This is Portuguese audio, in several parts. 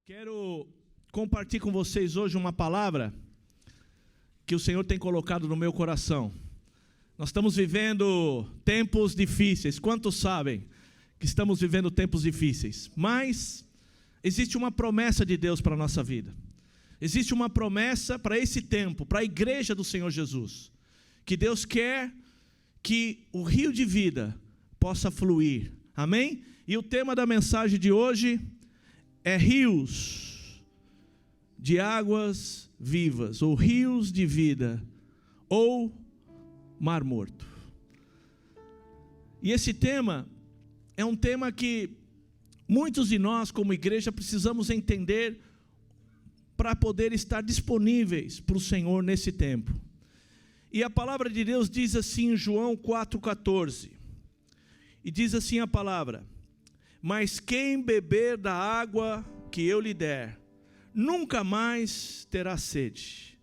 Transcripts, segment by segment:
Quero compartilhar com vocês hoje uma palavra que o Senhor tem colocado no meu coração. Nós estamos vivendo tempos difíceis. Quantos sabem que estamos vivendo tempos difíceis? Mas existe uma promessa de Deus para a nossa vida. Existe uma promessa para esse tempo, para a igreja do Senhor Jesus. Que Deus quer que o rio de vida possa fluir. Amém? E o tema da mensagem de hoje é rios de águas vivas, ou rios de vida, ou mar morto. E esse tema é um tema que muitos de nós, como igreja, precisamos entender para poder estar disponíveis para o Senhor nesse tempo. E a palavra de Deus diz assim em João 4,14, e diz assim a palavra: mas quem beber da água que eu lhe der, nunca mais terá sede.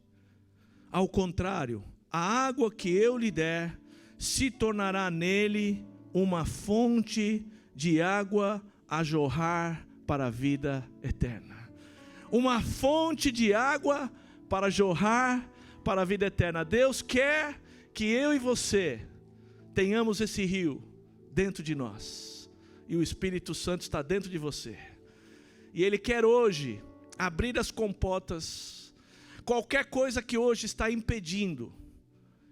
Ao contrário, a água que eu lhe der, se tornará nele uma fonte de água a jorrar para a vida eterna. Uma fonte de água para jorrar para a vida eterna. Deus quer que eu e você tenhamos esse rio dentro de nós. E o Espírito Santo está dentro de você. E Ele quer hoje abrir as comportas. Qualquer coisa que hoje está impedindo,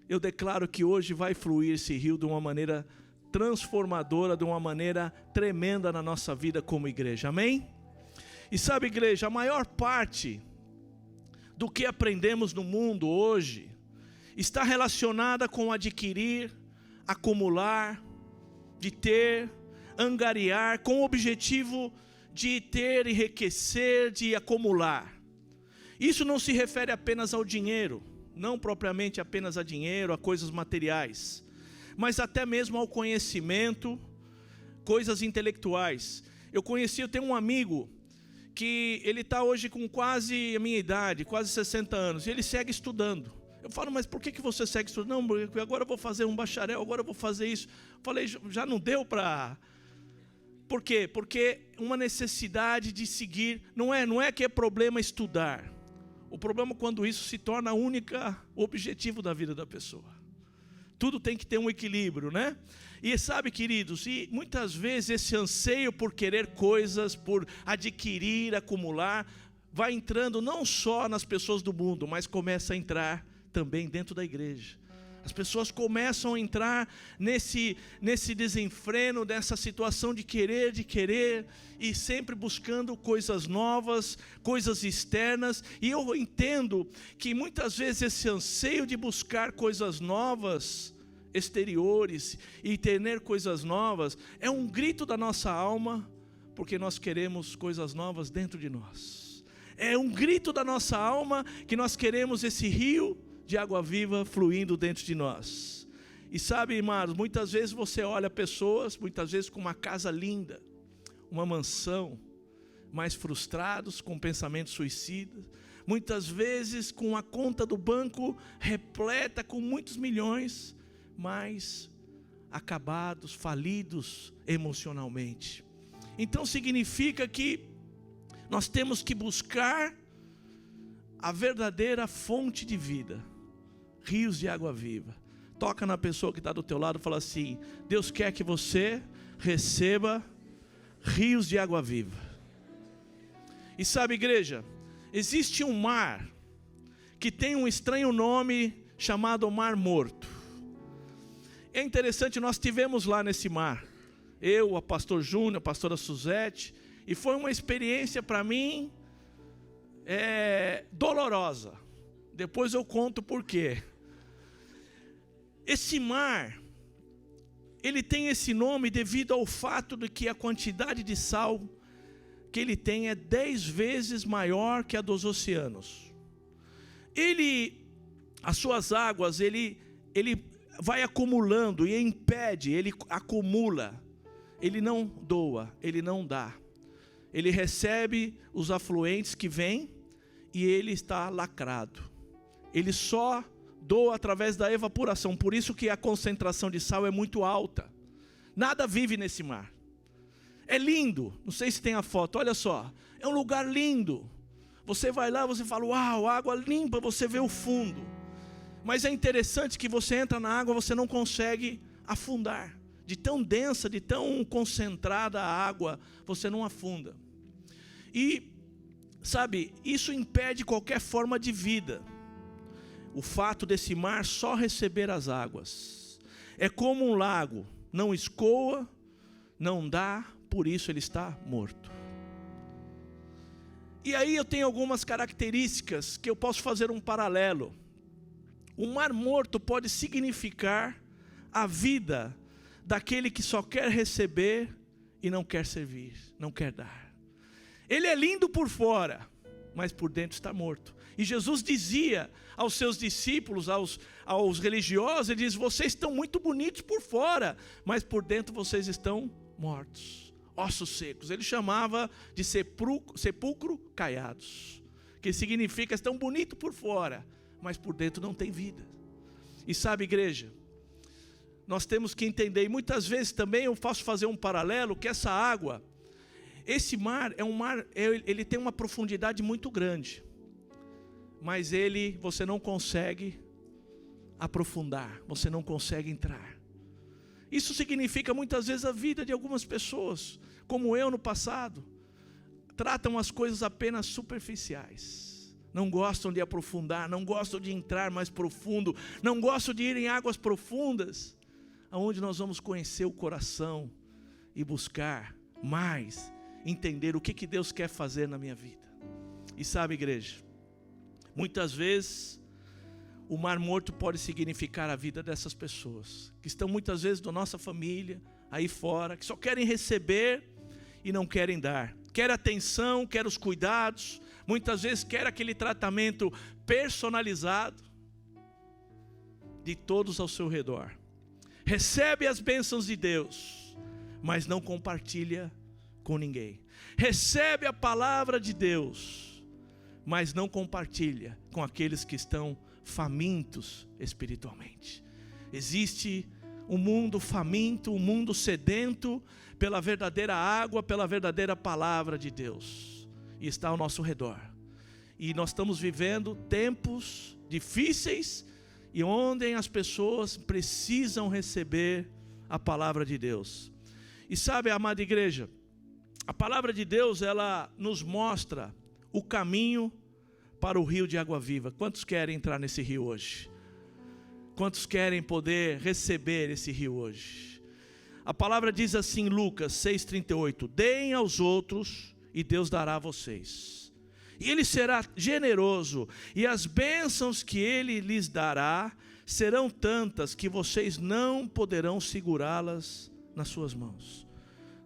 eu declaro que hoje vai fluir esse rio de uma maneira transformadora, de uma maneira tremenda na nossa vida como igreja. Amém? E sabe, igreja, a maior parte do que aprendemos no mundo hoje está relacionada com adquirir, acumular, de ter, angariar, com o objetivo de ter, enriquecer, de acumular. Isso não se refere apenas ao dinheiro, não propriamente apenas a dinheiro, a coisas materiais, mas até mesmo ao conhecimento, coisas intelectuais. Eu tenho um amigo que ele está hoje com quase a minha idade, quase 60 anos, e ele segue estudando. Eu falo, mas por que você segue estudando? Não, porque agora eu vou fazer um bacharel, agora eu vou fazer isso. Falei, já não deu para... Por quê? Porque uma necessidade de seguir, não é que é problema estudar. O problema é quando isso se torna o único objetivo da vida da pessoa. Tudo tem que ter um equilíbrio, né? E sabe, queridos, e muitas vezes esse anseio por querer coisas, por adquirir, acumular, vai entrando não só nas pessoas do mundo, mas começa a entrar também dentro da igreja. As pessoas começam a entrar nesse desenfreno, nessa situação de querer, e sempre buscando coisas novas, coisas externas. E eu entendo que muitas vezes esse anseio de buscar coisas novas, exteriores, e ter coisas novas, é um grito da nossa alma, porque nós queremos coisas novas dentro de nós. É um grito da nossa alma que nós queremos esse rio de água viva fluindo dentro de nós. E sabe, irmãos, muitas vezes você olha pessoas, muitas vezes com uma casa linda, uma mansão, mas frustrados, com pensamentos suicidas, muitas vezes com a conta do banco repleta com muitos milhões, mas acabados, falidos emocionalmente. Então significa que nós temos que buscar a verdadeira fonte de vida, rios de água viva. Toca na pessoa que está do teu lado e fala assim: Deus quer que você receba rios de água viva. E sabe, igreja, existe um mar que tem um estranho nome chamado Mar Morto. É interessante, nós estivemos lá nesse mar, eu, a pastor Júnior, a pastora Suzete, e foi uma experiência para mim dolorosa. Depois eu conto por quê. Esse mar, ele tem esse nome devido ao fato de que a quantidade de sal que ele tem é 10 vezes maior que a dos oceanos. As suas águas, ele vai acumulando e impede, ele acumula, ele não doa, ele não dá. Ele recebe os afluentes que vêm e ele está lacrado. Ele só doa através da evaporação, por isso que a concentração de sal é muito alta. Nada vive nesse mar. É lindo, não sei se tem a foto, olha só. É um lugar lindo. Você vai lá, você fala, uau, água limpa, você vê o fundo. Mas é interessante que você entra na água, você não consegue afundar. De tão densa, de tão concentrada a água, você não afunda. E, sabe, isso impede qualquer forma de vida. O fato desse mar só receber as águas. É como um lago, não escoa, não dá, por isso ele está morto. E aí eu tenho algumas características que eu posso fazer um paralelo. O mar morto pode significar a vida daquele que só quer receber e não quer servir, não quer dar. Ele é lindo por fora, mas por dentro está morto. E Jesus dizia aos seus discípulos, aos religiosos, ele diz, vocês estão muito bonitos por fora, mas por dentro vocês estão mortos, ossos secos. Ele chamava de sepulcro caiados, que significa estão bonitos por fora, mas por dentro não tem vida. E sabe, igreja, nós temos que entender, e muitas vezes também eu posso fazer um paralelo, que essa água, esse mar é um mar, ele tem uma profundidade muito grande, mas você não consegue aprofundar, você não consegue entrar. Isso significa muitas vezes a vida de algumas pessoas, como eu no passado, tratam as coisas apenas superficiais, não gostam de aprofundar, não gostam de entrar mais profundo, não gostam de ir em águas profundas, aonde nós vamos conhecer o coração e buscar mais, entender o que Deus quer fazer na minha vida. E sabe, igreja, muitas vezes o mar morto pode significar a vida dessas pessoas, que estão muitas vezes da nossa família, aí fora, que só querem receber e não querem dar. Quer atenção, quer os cuidados, muitas vezes quer aquele tratamento personalizado de todos ao seu redor. Recebe as bênçãos de Deus, mas não compartilha com ninguém. Recebe a palavra de Deus, mas não compartilha com aqueles que estão famintos espiritualmente. Existe um mundo faminto, um mundo sedento pela verdadeira água, pela verdadeira palavra de Deus, e está ao nosso redor. E nós estamos vivendo tempos difíceis, e onde as pessoas precisam receber a palavra de Deus. E sabe, amada igreja, a palavra de Deus, ela nos mostra o caminho para o rio de água viva. Quantos querem entrar nesse rio hoje? Quantos querem poder receber esse rio hoje? A palavra diz assim, Lucas 6,38, deem aos outros e Deus dará a vocês. E Ele será generoso, e as bênçãos que Ele lhes dará serão tantas que vocês não poderão segurá-las nas suas mãos.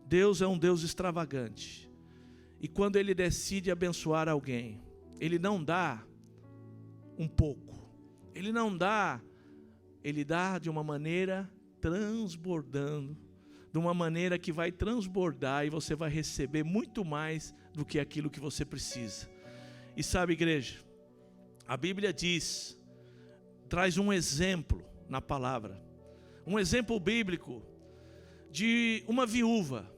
Deus é um Deus extravagante, e quando Ele decide abençoar alguém, Ele não dá um pouco, Ele não dá, Ele dá de uma maneira transbordando, de uma maneira que vai transbordar, e você vai receber muito mais do que aquilo que você precisa. E sabe, igreja, a Bíblia diz, traz um exemplo na palavra, um exemplo bíblico de uma viúva,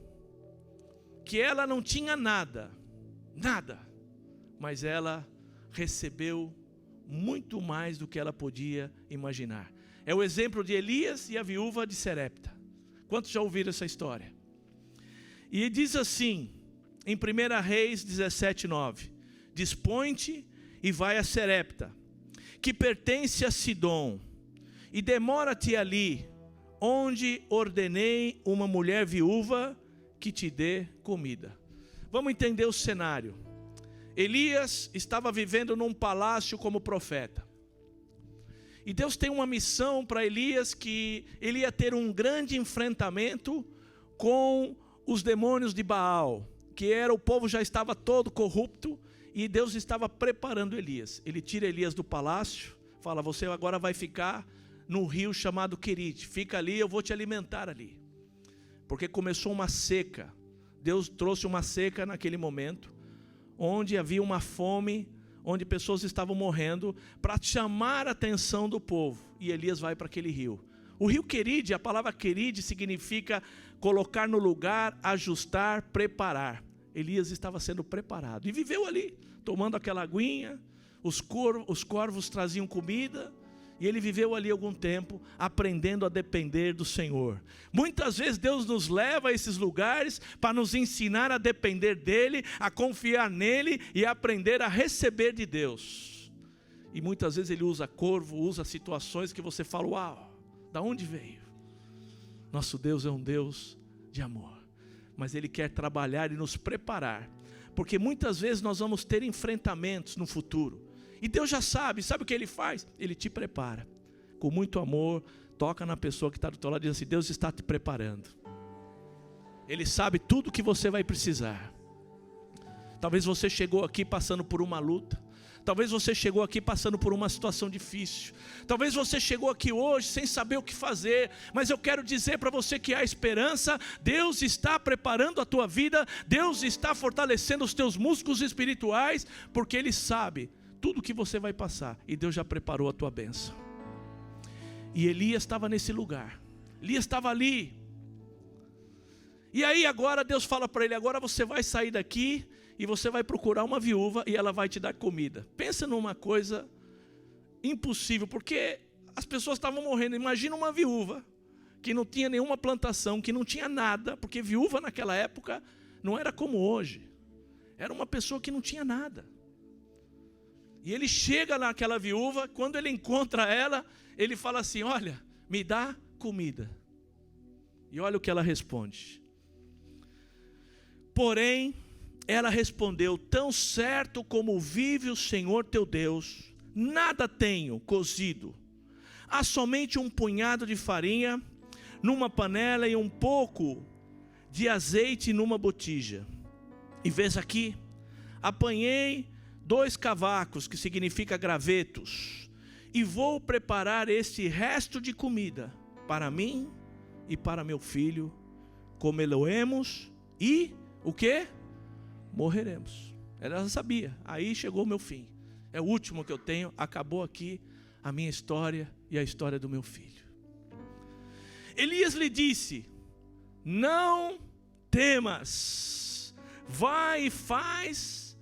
que ela não tinha nada, mas ela recebeu muito mais do que ela podia imaginar. É o exemplo de Elias e a viúva de Serepta. Quantos já ouviram essa história? E diz assim, em 1 Reis 17:9, dispõe-te e vai a Serepta, que pertence a Sidom, e demora-te ali, onde ordenei uma mulher viúva que te dê comida. Vamos entender o cenário. Elias estava vivendo num palácio como profeta, e Deus tem uma missão para Elias, que ele ia ter um grande enfrentamento com os demônios de Baal, que era, o povo já estava todo corrupto, e Deus estava preparando Elias. Ele tira Elias do palácio, fala, você agora vai ficar no rio chamado Querite, fica ali, eu vou te alimentar ali, porque começou uma seca. Deus trouxe uma seca naquele momento, onde havia uma fome, onde pessoas estavam morrendo, para chamar a atenção do povo, e Elias vai para aquele rio. O rio Querite, a palavra Querite significa colocar no lugar, ajustar, preparar. Elias estava sendo preparado e viveu ali, tomando aquela aguinha, os corvos traziam comida, e ele viveu ali algum tempo, aprendendo a depender do Senhor. Muitas vezes Deus nos leva a esses lugares para nos ensinar a depender dEle, a confiar nele e a aprender a receber de Deus. E muitas vezes Ele usa corvo, usa situações que você fala, uau, da onde veio? Nosso Deus é um Deus de amor, mas Ele quer trabalhar e nos preparar, porque muitas vezes nós vamos ter enfrentamentos no futuro, e Deus já sabe o que Ele faz? Ele te prepara, com muito amor, toca na pessoa que está do teu lado e diz assim, Deus está te preparando, Ele sabe tudo que você vai precisar. Talvez você chegou aqui passando por uma luta, talvez você chegou aqui passando por uma situação difícil, talvez você chegou aqui hoje sem saber o que fazer, mas eu quero dizer para você que há esperança. Deus está preparando a tua vida, Deus está fortalecendo os teus músculos espirituais, porque Ele sabe tudo que você vai passar, e Deus já preparou a tua bênção. E Elias estava nesse lugar, Elias estava ali, e aí agora Deus fala para ele, agora você vai sair daqui, e você vai procurar uma viúva, e ela vai te dar comida. Pensa numa coisa impossível, porque as pessoas estavam morrendo. Imagina uma viúva, que não tinha nenhuma plantação, que não tinha nada, porque viúva naquela época, não era como hoje, era uma pessoa que não tinha nada. E ele chega naquela viúva, quando ele encontra ela, ele fala assim, olha, me dá comida. E olha o que ela responde. Porém, ela respondeu, tão certo como vive o Senhor teu Deus, nada tenho cozido. Há somente um punhado de farinha numa panela e um pouco de azeite numa botija. E vês aqui, apanhei 2 cavacos, que significa gravetos, e vou preparar este resto de comida para mim e para meu filho, comê-lo-emos e o quê? Morreremos. Ela já sabia, aí chegou o meu fim, é o último que eu tenho, acabou aqui a minha história e a história do meu filho. Elias lhe disse, não temas, vai e faze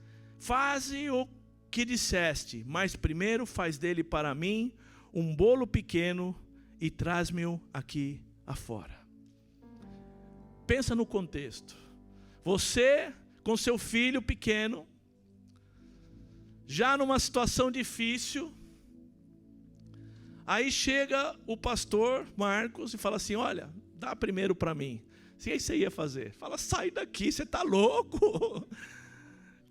o que disseste, mas primeiro faz dele para mim um bolo pequeno e traz-me-o aqui afora. Pensa no contexto, você com seu filho pequeno, já numa situação difícil, aí chega o pastor Marcos e fala assim, olha, dá primeiro para mim. O que você ia fazer? Fala, sai daqui, você está louco?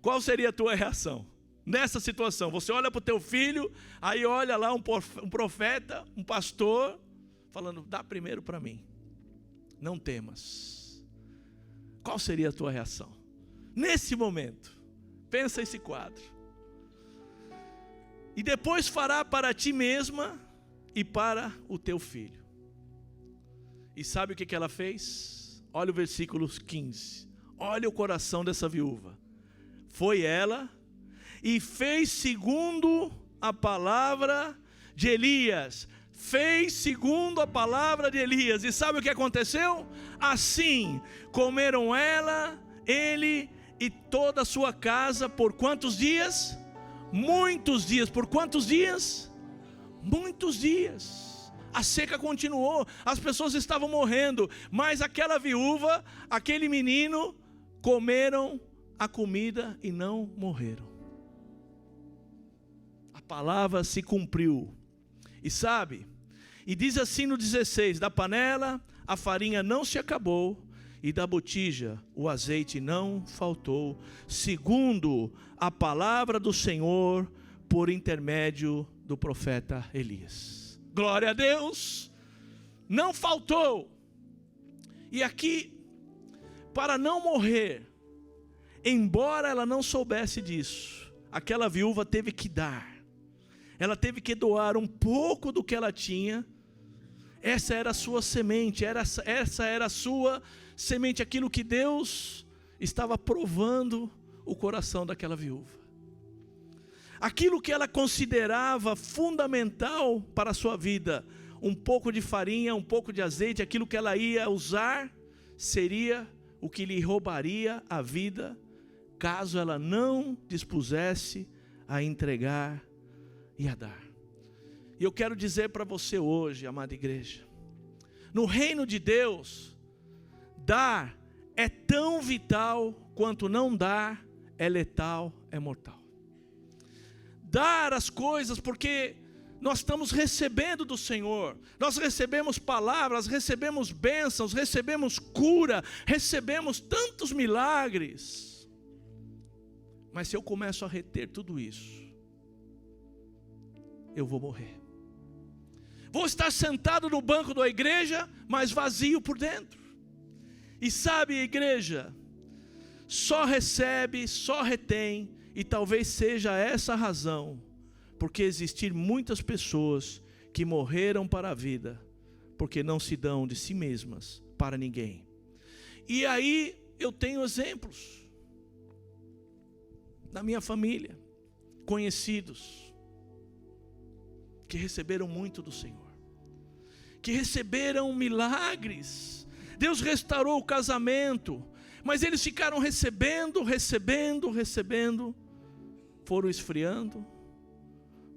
Qual seria a tua reação? Nessa situação, você olha para o teu filho, aí olha lá um profeta, um pastor, falando, dá primeiro para mim, não temas. Qual seria a tua reação? Nesse momento, pensa esse quadro. E depois fará para ti mesma e para o teu filho. E sabe o que ela fez? Olha o versículo 15. Olha o coração dessa viúva. Foi ela e fez segundo a palavra de Elias. Fez segundo a palavra de Elias. E sabe o que aconteceu? Assim comeram ela, ele e toda a sua casa por quantos dias? Muitos dias. Por quantos dias? Muitos dias. A seca continuou, as pessoas estavam morrendo, mas aquela viúva, aquele menino, comeram a comida e não morreram. A palavra se cumpriu. E sabe, e diz assim no 16, da panela a farinha não se acabou, e da botija o azeite não faltou, segundo a palavra do Senhor, por intermédio do profeta Elias. Glória a Deus, não faltou. E aqui, para não morrer, embora ela não soubesse disso, aquela viúva teve que dar, ela teve que doar um pouco do que ela tinha. Essa era a sua semente, essa era a sua semente, aquilo que Deus estava provando o coração daquela viúva. Aquilo que ela considerava fundamental para a sua vida, um pouco de farinha, um pouco de azeite, aquilo que ela ia usar, seria o que lhe roubaria a vida, caso ela não dispusesse a entregar e a dar. E eu quero dizer para você hoje, amada igreja, no reino de Deus, dar é tão vital quanto não dar é letal, é mortal. Dar as coisas porque nós estamos recebendo do Senhor, nós recebemos palavras, recebemos bênçãos, recebemos cura, recebemos tantos milagres. Mas se eu começo a reter tudo isso, eu vou morrer. Vou estar sentado no banco da igreja, mas vazio por dentro. E sabe, igreja, só recebe, só retém, e talvez seja essa a razão, porque existir muitas pessoas que morreram para a vida, porque não se dão de si mesmas para ninguém. E aí eu tenho exemplos da minha família, conhecidos, que receberam muito do Senhor, que receberam milagres. Deus restaurou o casamento, mas eles ficaram recebendo, foram esfriando,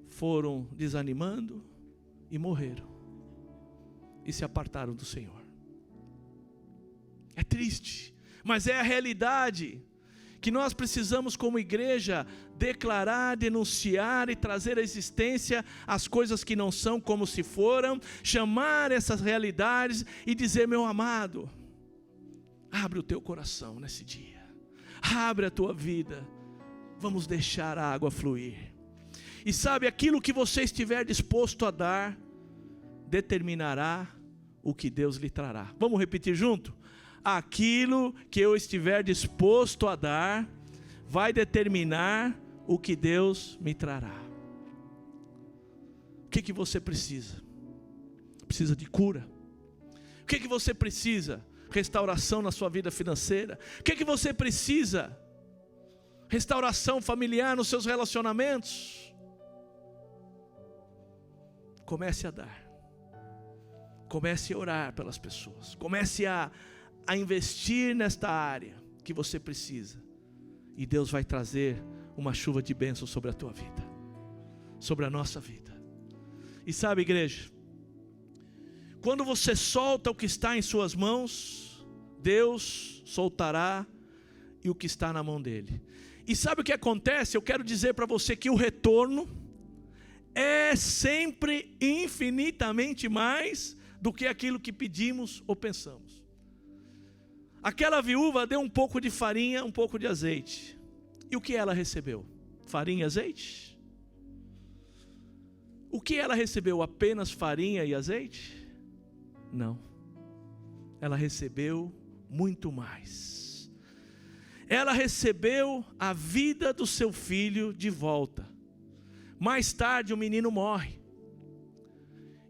foram desanimando e morreram, e se apartaram do Senhor. É triste, mas é a realidade, que nós precisamos como igreja declarar, denunciar e trazer à existência as coisas que não são como se foram, chamar essas realidades e dizer: meu amado, abre o teu coração nesse dia, abre a tua vida, vamos deixar a água fluir. E sabe, aquilo que você estiver disposto a dar, determinará o que Deus lhe trará. Vamos repetir junto? Aquilo que eu estiver disposto a dar, vai determinar o que Deus me trará. O que você precisa? Precisa de cura? O que você precisa? Restauração na sua vida financeira? O que você precisa? Restauração familiar nos seus relacionamentos? Comece a dar. Comece a orar pelas pessoas. Comece a investir nesta área que você precisa. E Deus vai trazer uma chuva de bênção sobre a tua vida, sobre a nossa vida. E sabe, igreja, quando você solta o que está em suas mãos, Deus soltará e o que está na mão dele. E sabe o que acontece? Eu quero dizer para você que o retorno é sempre infinitamente mais do que aquilo que pedimos ou pensamos. Aquela viúva deu um pouco de farinha, um pouco de azeite. E o que ela recebeu? Farinha e azeite? O que ela recebeu? Apenas farinha e azeite? Não. Ela recebeu muito mais. Ela recebeu a vida do seu filho de volta. Mais tarde o menino morre.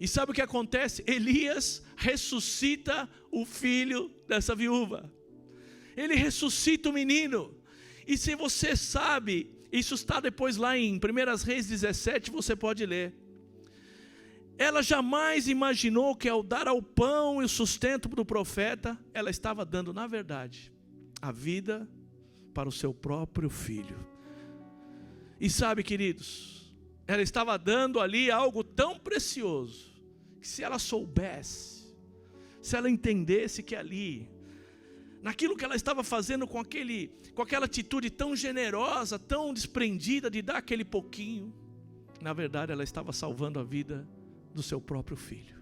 E sabe o que acontece? Elias ressuscita o filho dessa viúva. Ele ressuscita o menino. E se você sabe, isso está depois lá em 1 Reis 17, você pode ler. Ela jamais imaginou que ao dar ao pão e o sustento do profeta, ela estava dando, na verdade, a vida para o seu próprio filho. E sabe, queridos, ela estava dando ali algo tão precioso, que se ela soubesse, se ela entendesse que ali, naquilo que ela estava fazendo com aquela atitude tão generosa, tão desprendida de dar aquele pouquinho, na verdade ela estava salvando a vida do seu próprio filho.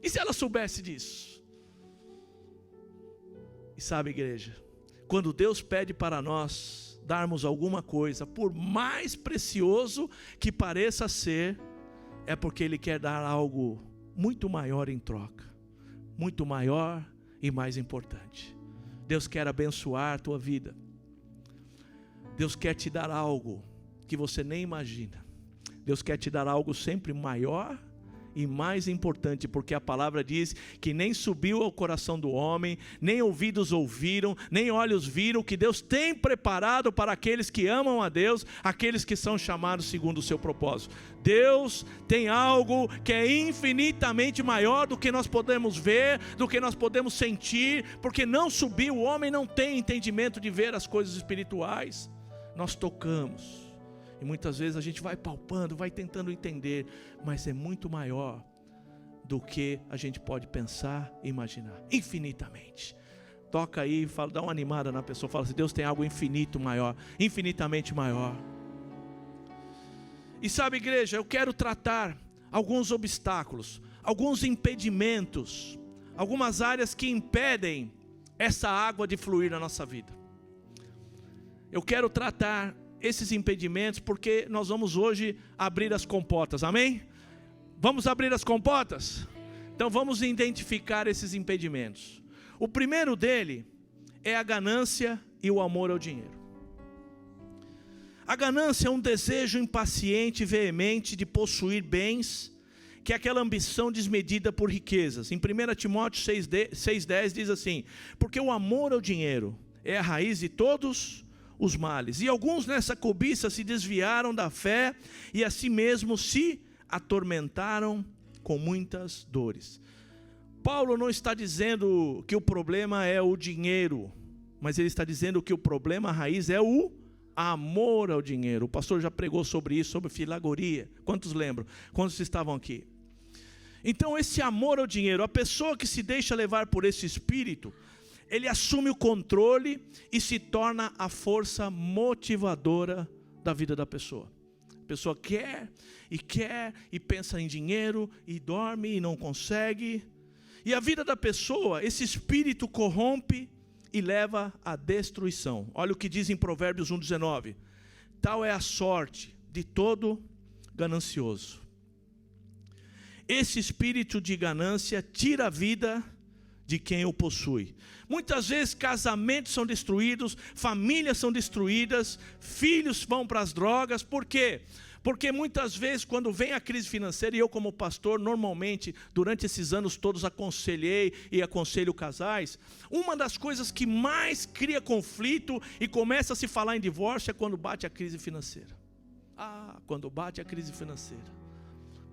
E se ela soubesse disso? E sabe, igreja, quando Deus pede para nós darmos alguma coisa, por mais precioso que pareça ser, é porque Ele quer dar algo muito maior em troca, muito maior e mais importante. Deus quer abençoar a tua vida. Deus quer te dar algo que você nem imagina. Deus quer te dar algo sempre maior e mais importante, porque a palavra diz que nem subiu ao coração do homem, nem ouvidos ouviram, nem olhos viram, que Deus tem preparado para aqueles que amam a Deus, aqueles que são chamados segundo o seu propósito. Deus tem algo que é infinitamente maior do que nós podemos ver, do que nós podemos sentir, porque não subiu, o homem não tem entendimento de ver as coisas espirituais. Nós tocamos, e muitas vezes a gente vai palpando, vai tentando entender, mas é muito maior do que a gente pode pensar e imaginar, infinitamente. Toca aí, fala, dá uma animada na pessoa, fala assim: Deus tem algo infinito maior, infinitamente maior. E sabe, igreja, eu quero tratar alguns obstáculos, alguns impedimentos, algumas áreas que impedem essa água de fluir na nossa vida. Eu quero tratar esses impedimentos, porque nós vamos hoje abrir as comportas, amém? Vamos abrir as comportas? Então vamos identificar esses impedimentos. O primeiro dele é a ganância e o amor ao dinheiro. A ganância é um desejo impaciente e veemente de possuir bens, que é aquela ambição desmedida por riquezas. Em 1 Timóteo 6,10 diz assim: porque o amor ao dinheiro é a raiz de todos os males, e alguns nessa cobiça se desviaram da fé e a si mesmos se atormentaram com muitas dores. Paulo não está dizendo que o problema é o dinheiro, mas ele está dizendo que o problema, a raiz, é o amor ao dinheiro. O pastor já pregou sobre isso, sobre filagoria. Quantos lembram? Quantos estavam aqui? Então esse amor ao dinheiro, a pessoa que se deixa levar por esse espírito, ele assume o controle e se torna a força motivadora da vida da pessoa. A pessoa quer e pensa em dinheiro e dorme e não consegue. E a vida da pessoa, esse espírito corrompe e leva à destruição. Olha o que diz em Provérbios 1,19: tal é a sorte de todo ganancioso. Esse espírito de ganância tira a vida de quem o possui. Muitas vezes casamentos são destruídos, famílias são destruídas, filhos vão para as drogas. Por quê? Porque muitas vezes quando vem a crise financeira, e eu como pastor, normalmente, durante esses anos todos aconselhei e aconselho casais, uma das coisas que mais cria conflito e começa a se falar em divórcio é quando bate a crise financeira. Quando bate a crise financeira.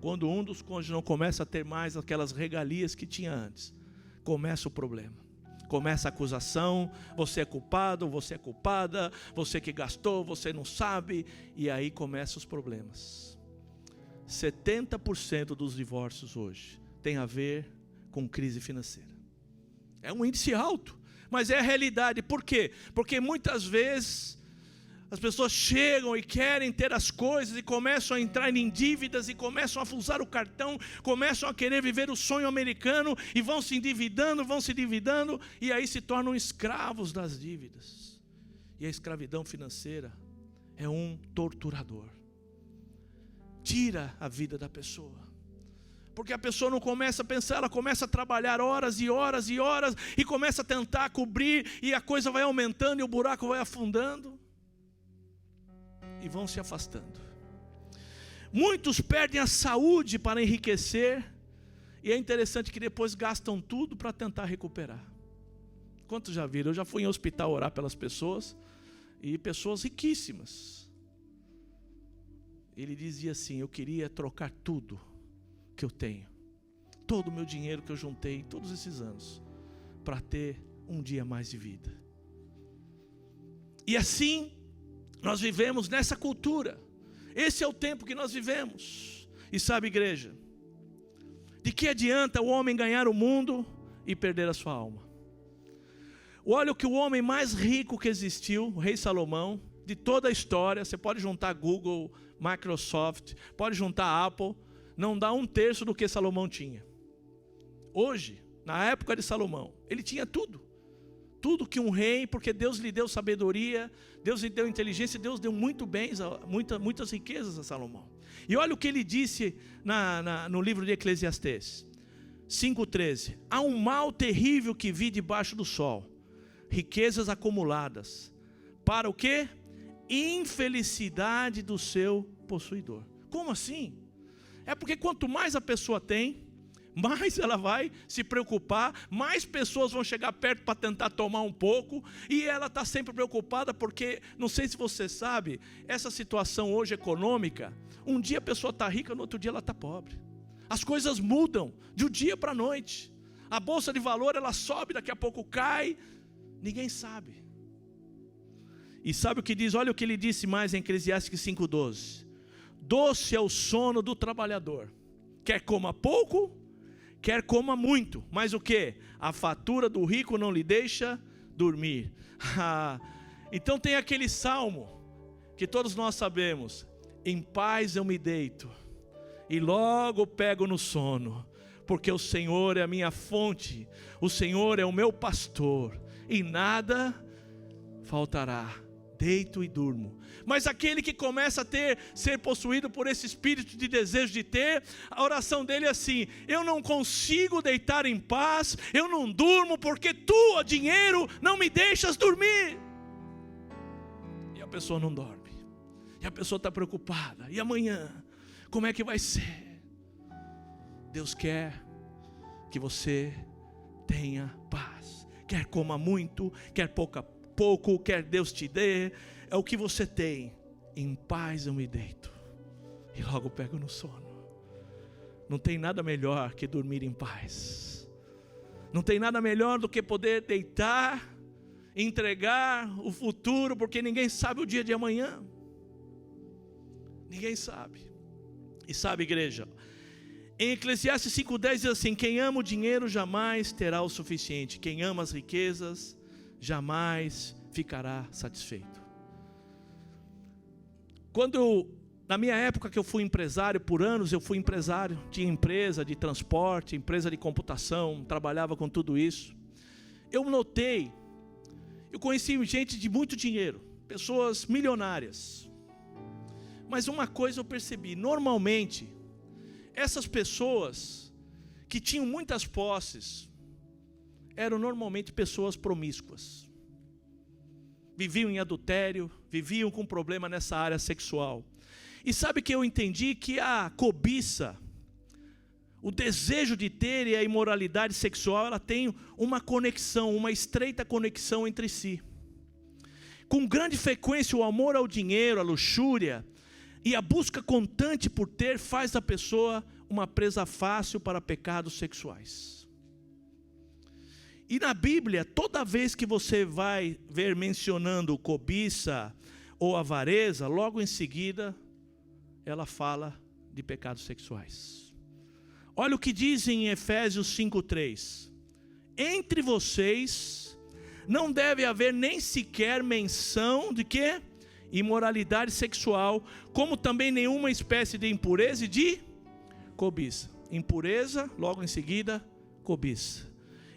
Quando um dos cônjuges não começa a ter mais aquelas regalias que tinha antes, começa o problema. Começa a acusação: você é culpado, você é culpada, você que gastou, você não sabe. E aí começam os problemas. 70% dos divórcios hoje tem a ver com crise financeira. É um índice alto, mas é a realidade. Por quê? Porque muitas vezes as pessoas chegam e querem ter as coisas e começam a entrar em dívidas e começam a usar o cartão, começam a querer viver o sonho americano e vão se endividando e aí se tornam escravos das dívidas. E a escravidão financeira é um torturador. Tira a vida da pessoa. Porque a pessoa não começa a pensar, ela começa a trabalhar horas e horas e horas e começa a tentar cobrir e a coisa vai aumentando e o buraco vai afundando. E vão se afastando. Muitos perdem a saúde para enriquecer. E é interessante que depois gastam tudo para tentar recuperar. Quantos já viram? Eu já fui em hospital orar pelas pessoas. E pessoas riquíssimas. Ele dizia assim: eu queria trocar tudo que eu tenho, todo o meu dinheiro que eu juntei todos esses anos, para ter um dia mais de vida. E assim nós vivemos nessa cultura. Esse é o tempo que nós vivemos. E sabe, igreja, de que adianta o homem ganhar o mundo e perder a sua alma? Olha o que o homem mais rico que existiu, o rei Salomão, de toda a história, você pode juntar Google, Microsoft, pode juntar Apple, não dá 1/3 do que Salomão tinha. Hoje, na época de Salomão, ele tinha tudo. Tudo que um rei, porque Deus lhe deu sabedoria, Deus lhe deu inteligência, Deus deu muito bens, muitas riquezas a Salomão. E olha o que ele disse no livro de Eclesiastes 5,13: há um mal terrível que vi debaixo do sol, riquezas acumuladas, para o quê? Infelicidade do seu possuidor. Como assim? É porque quanto mais a pessoa tem, mais ela vai se preocupar, mais pessoas vão chegar perto para tentar tomar um pouco, e ela está sempre preocupada porque, não sei se você sabe, essa situação hoje econômica, um dia a pessoa está rica, no outro dia ela está pobre. As coisas mudam de um dia para a noite. A bolsa de valor ela sobe, daqui a pouco cai, ninguém sabe. E sabe o que diz? Olha o que ele disse mais em Eclesiastes 5:12. Doce é o sono do trabalhador, quer coma pouco, quer coma muito, mas o que? A fatura do rico não lhe deixa dormir. Então tem aquele salmo que todos nós sabemos: em paz eu me deito e logo pego no sono, porque o Senhor é a minha fonte, o Senhor é o meu pastor, e nada faltará. Deito e durmo. Mas aquele que começa a ser possuído por esse espírito de desejo de ter, a oração dele é assim: eu não consigo deitar em paz, eu não durmo, porque tu, ó dinheiro, não me deixas dormir. E a pessoa não dorme, e a pessoa está preocupada, e amanhã, como é que vai ser? Deus quer que você tenha paz, quer coma muito, quer pouco, quer Deus te dê, é o que você tem. Em paz eu me deito e logo pego no sono. Não tem nada melhor que dormir em paz. Não tem nada melhor do que poder deitar, entregar o futuro, porque ninguém sabe o dia de amanhã. Ninguém sabe. E sabe, igreja, em Eclesiastes 5:10 diz assim: quem ama o dinheiro jamais terá o suficiente, quem ama as riquezas jamais ficará satisfeito. Na minha época que eu fui empresário, por anos eu fui empresário, tinha empresa de transporte, empresa de computação, trabalhava com tudo isso. Eu conheci gente de muito dinheiro, pessoas milionárias. Mas uma coisa eu percebi: normalmente, essas pessoas que tinham muitas posses, eram normalmente pessoas promíscuas. Viviam em adultério, viviam com problema nessa área sexual. E sabe que eu entendi que a cobiça, o desejo de ter e a imoralidade sexual, ela tem uma conexão, uma estreita conexão entre si. Com grande frequência o amor ao dinheiro, a luxúria e a busca constante por ter faz da pessoa uma presa fácil para pecados sexuais. E na Bíblia, toda vez que você vai ver mencionando cobiça ou avareza, logo em seguida, ela fala de pecados sexuais. Olha o que diz em Efésios 5:3. Entre vocês não deve haver nem sequer menção de quê? Imoralidade sexual, como também nenhuma espécie de impureza e de cobiça. Impureza, logo em seguida, cobiça.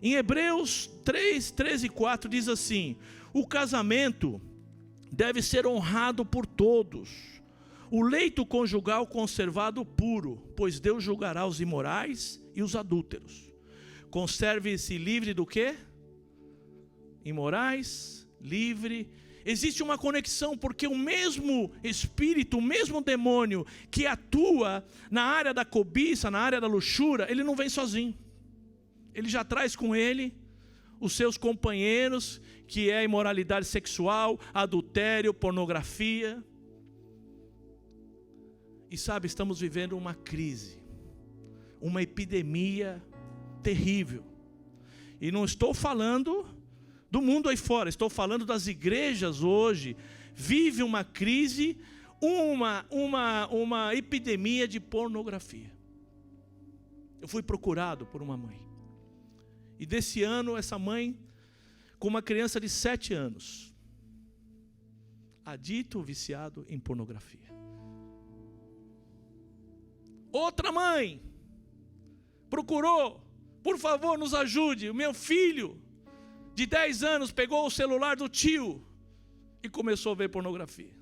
Em Hebreus 3:13-4 diz assim: o casamento deve ser honrado por todos, o leito conjugal conservado puro, pois Deus julgará os imorais e os adúlteros. Conserve-se livre do quê? Imorais, livre. Existe uma conexão, porque o mesmo espírito, o mesmo demônio que atua na área da cobiça, na área da luxúria, ele não vem sozinho. Ele já traz com ele os seus companheiros, que é imoralidade sexual, adultério, pornografia. E sabe, estamos vivendo uma crise, uma epidemia terrível. E não estou falando do mundo aí fora, estou falando das igrejas hoje. Vive uma crise, uma epidemia de pornografia. Eu fui procurado por uma mãe. E desse ano, essa mãe, com uma criança de 7 anos, adicto, viciado em pornografia. Outra mãe procurou: por favor, nos ajude, o meu filho de 10 anos pegou o celular do tio e começou a ver pornografia.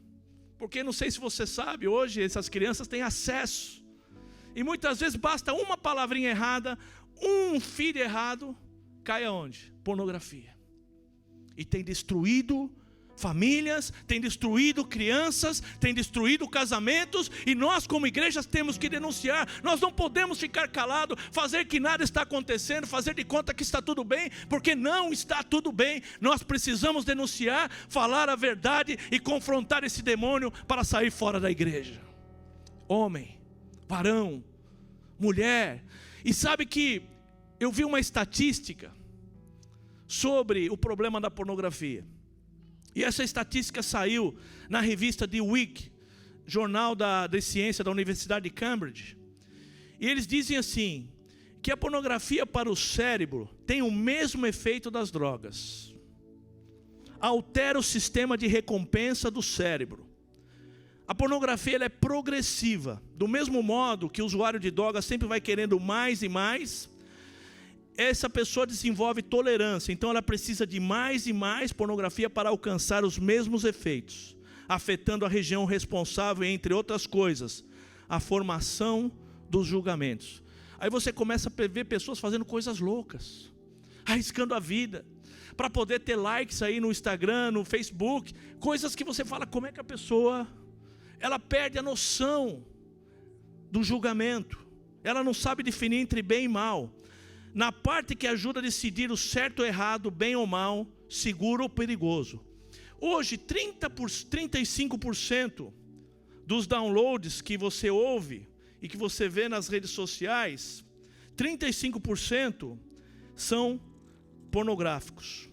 Porque não sei se você sabe, hoje essas crianças têm acesso. E muitas vezes basta uma palavrinha errada, um filho errado, cai aonde? Pornografia. E tem destruído famílias, tem destruído crianças, tem destruído casamentos, e nós como igrejas temos que denunciar. Nós não podemos ficar calados, fazer que nada está acontecendo, fazer de conta que está tudo bem, porque não está tudo bem. Nós precisamos denunciar, falar a verdade e confrontar esse demônio para sair fora da igreja. Homem, varão, mulher. E sabe que eu vi uma estatística sobre o problema da pornografia. E essa estatística saiu na revista The Week, jornal de ciência da Universidade de Cambridge. E eles dizem assim, que a pornografia para o cérebro tem o mesmo efeito das drogas. Altera o sistema de recompensa do cérebro. A pornografia ela é progressiva. Do mesmo modo que o usuário de drogas sempre vai querendo mais e mais, essa pessoa desenvolve tolerância, então ela precisa de mais e mais pornografia para alcançar os mesmos efeitos, afetando a região responsável, entre outras coisas, a formação dos julgamentos. Aí você começa a ver pessoas fazendo coisas loucas, arriscando a vida, para poder ter likes aí no Instagram, no Facebook, coisas que você fala, como é que a pessoa, ela perde a noção do julgamento, ela não sabe definir entre bem e mal. Na parte que ajuda a decidir o certo ou errado, bem ou mal, seguro ou perigoso. Hoje, 35% dos downloads que você ouve e que você vê nas redes sociais, 35% são pornográficos.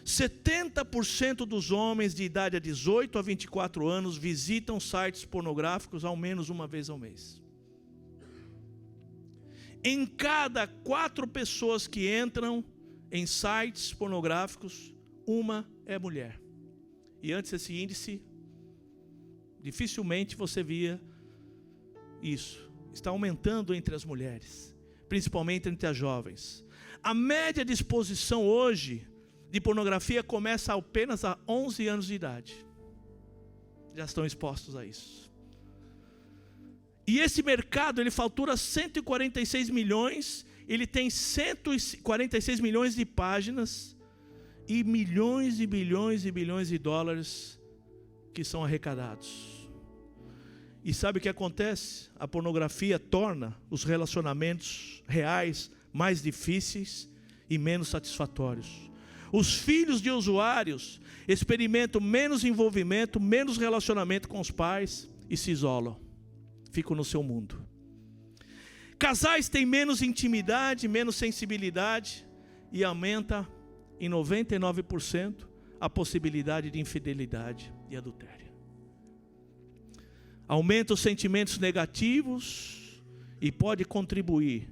70% dos homens de idade a 18 a 24 anos visitam sites pornográficos ao menos uma vez ao mês. Em cada 4 pessoas que entram em sites pornográficos, uma é mulher. E antes esse índice, dificilmente você via isso. Está aumentando entre as mulheres, principalmente entre as jovens. A média de exposição hoje de pornografia começa apenas a 11 anos de idade. Já estão expostos a isso. E esse mercado, ele fatura 146 milhões, ele tem 146 milhões de páginas e milhões e bilhões e bilhões de dólares que são arrecadados. E sabe o que acontece? A pornografia torna os relacionamentos reais mais difíceis e menos satisfatórios. Os filhos de usuários experimentam menos envolvimento, menos relacionamento com os pais e se isolam. Ficam no seu mundo. Casais têm menos intimidade, menos sensibilidade e aumenta em 99% a possibilidade de infidelidade e adultério. Aumenta os sentimentos negativos e pode contribuir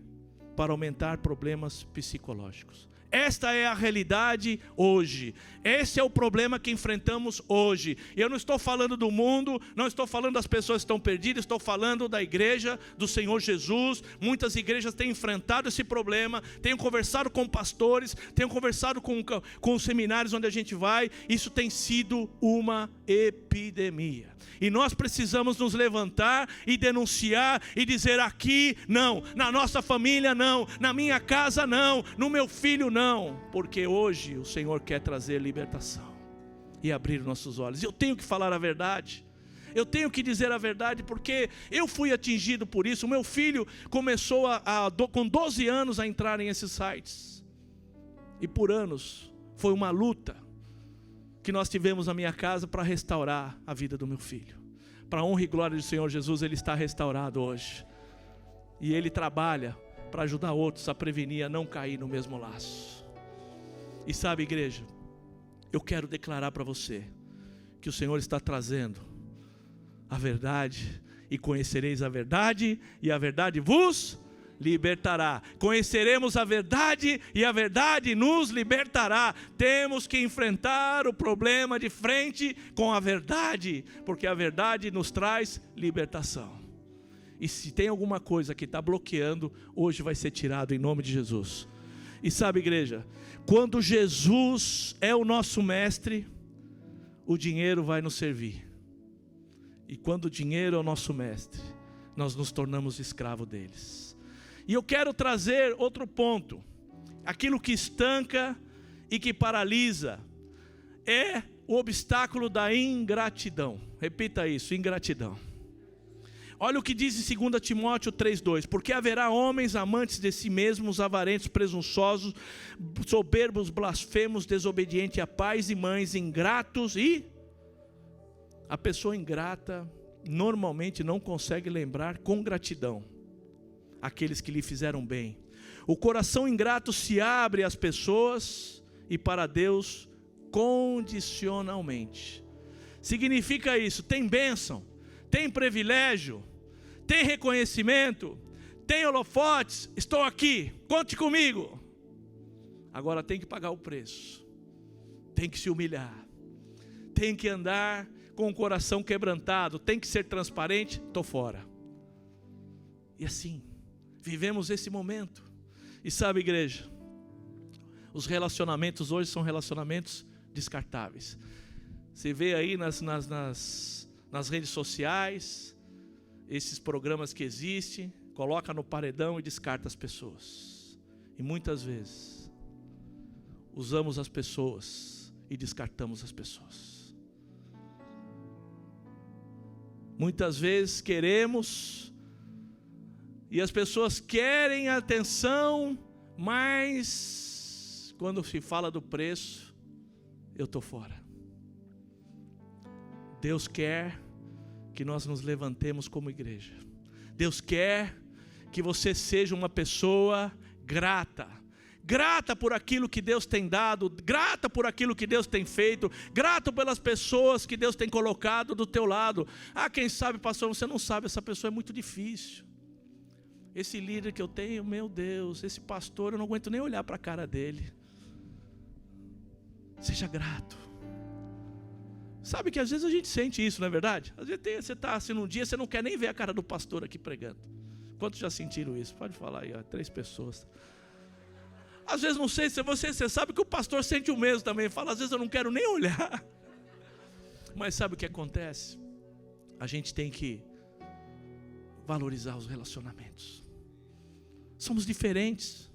para aumentar problemas psicológicos. Esta é a realidade hoje. Esse é o problema que enfrentamos hoje. Eu não estou falando do mundo, não estou falando das pessoas que estão perdidas, estou falando da igreja do Senhor Jesus. Muitas igrejas têm enfrentado esse problema, tenho conversado com pastores, tenho conversado com os seminários onde a gente vai. Isso tem sido uma epidemia. E nós precisamos nos levantar e denunciar e dizer: aqui não, na nossa família não, na minha casa não, no meu filho não, porque hoje o Senhor quer trazer libertação e abrir nossos olhos. Eu tenho que falar a verdade, eu tenho que dizer a verdade, porque eu fui atingido por isso. O meu filho começou com 12 anos a entrar em esses sites, e por anos foi uma luta que nós tivemos na minha casa para restaurar a vida do meu filho. Para a honra e glória do Senhor Jesus, ele está restaurado hoje, e ele trabalha para ajudar outros a prevenir, a não cair no mesmo laço. E sabe, igreja, eu quero declarar para você que o Senhor está trazendo a verdade, e conhecereis a verdade, e a verdade vos libertará. Conheceremos a verdade e a verdade nos libertará. Temos que enfrentar o problema de frente com a verdade, porque a verdade nos traz libertação. E se tem alguma coisa que está bloqueando, hoje vai ser tirado em nome de Jesus. E sabe, igreja, quando Jesus é o nosso mestre, o dinheiro vai nos servir. E quando o dinheiro é o nosso mestre, nós nos tornamos escravos deles. E eu quero trazer outro ponto. Aquilo que estanca e que paralisa é o obstáculo da ingratidão. Repita isso, ingratidão. Olha o que diz em 2 Timóteo 3,2. Porque haverá homens amantes de si mesmos, avarentos, presunçosos, soberbos, blasfemos, desobedientes a pais e mães, ingratos. E a pessoa ingrata normalmente não consegue lembrar com gratidão aqueles que lhe fizeram bem. O coração ingrato se abre às pessoas e para Deus condicionalmente. Significa isso: tem bênção, tem privilégio, tem reconhecimento, tem holofotes, estou aqui, conte comigo. Agora tem que pagar o preço, tem que se humilhar, tem que andar com o coração quebrantado, tem que ser transparente, estou fora. E assim, vivemos esse momento. E sabe, igreja, os relacionamentos hoje são relacionamentos descartáveis. Você vê aí nas redes sociais, esses programas que existem, coloca no paredão e descarta as pessoas. E muitas vezes, usamos as pessoas e descartamos as pessoas. Muitas vezes queremos, e as pessoas querem atenção, mas quando se fala do preço, eu estou fora. Deus quer que nós nos levantemos como igreja. Deus quer que você seja uma pessoa grata. Grata por aquilo que Deus tem dado, grata por aquilo que Deus tem feito, grato pelas pessoas que Deus tem colocado do teu lado. Quem sabe, pastor, você não sabe, essa pessoa é muito difícil. Esse líder que eu tenho, meu Deus, esse pastor, eu não aguento nem olhar para a cara dele. Seja grato. Sabe que às vezes a gente sente isso, não é verdade? Às vezes você está assim num dia, você não quer nem ver a cara do pastor aqui pregando. Quantos já sentiram isso? Pode falar aí, 3 pessoas. Às vezes não sei se você sabe que o pastor sente o mesmo também. Fala, às vezes eu não quero nem olhar. Mas sabe o que acontece? A gente tem que valorizar os relacionamentos. Somos diferentes.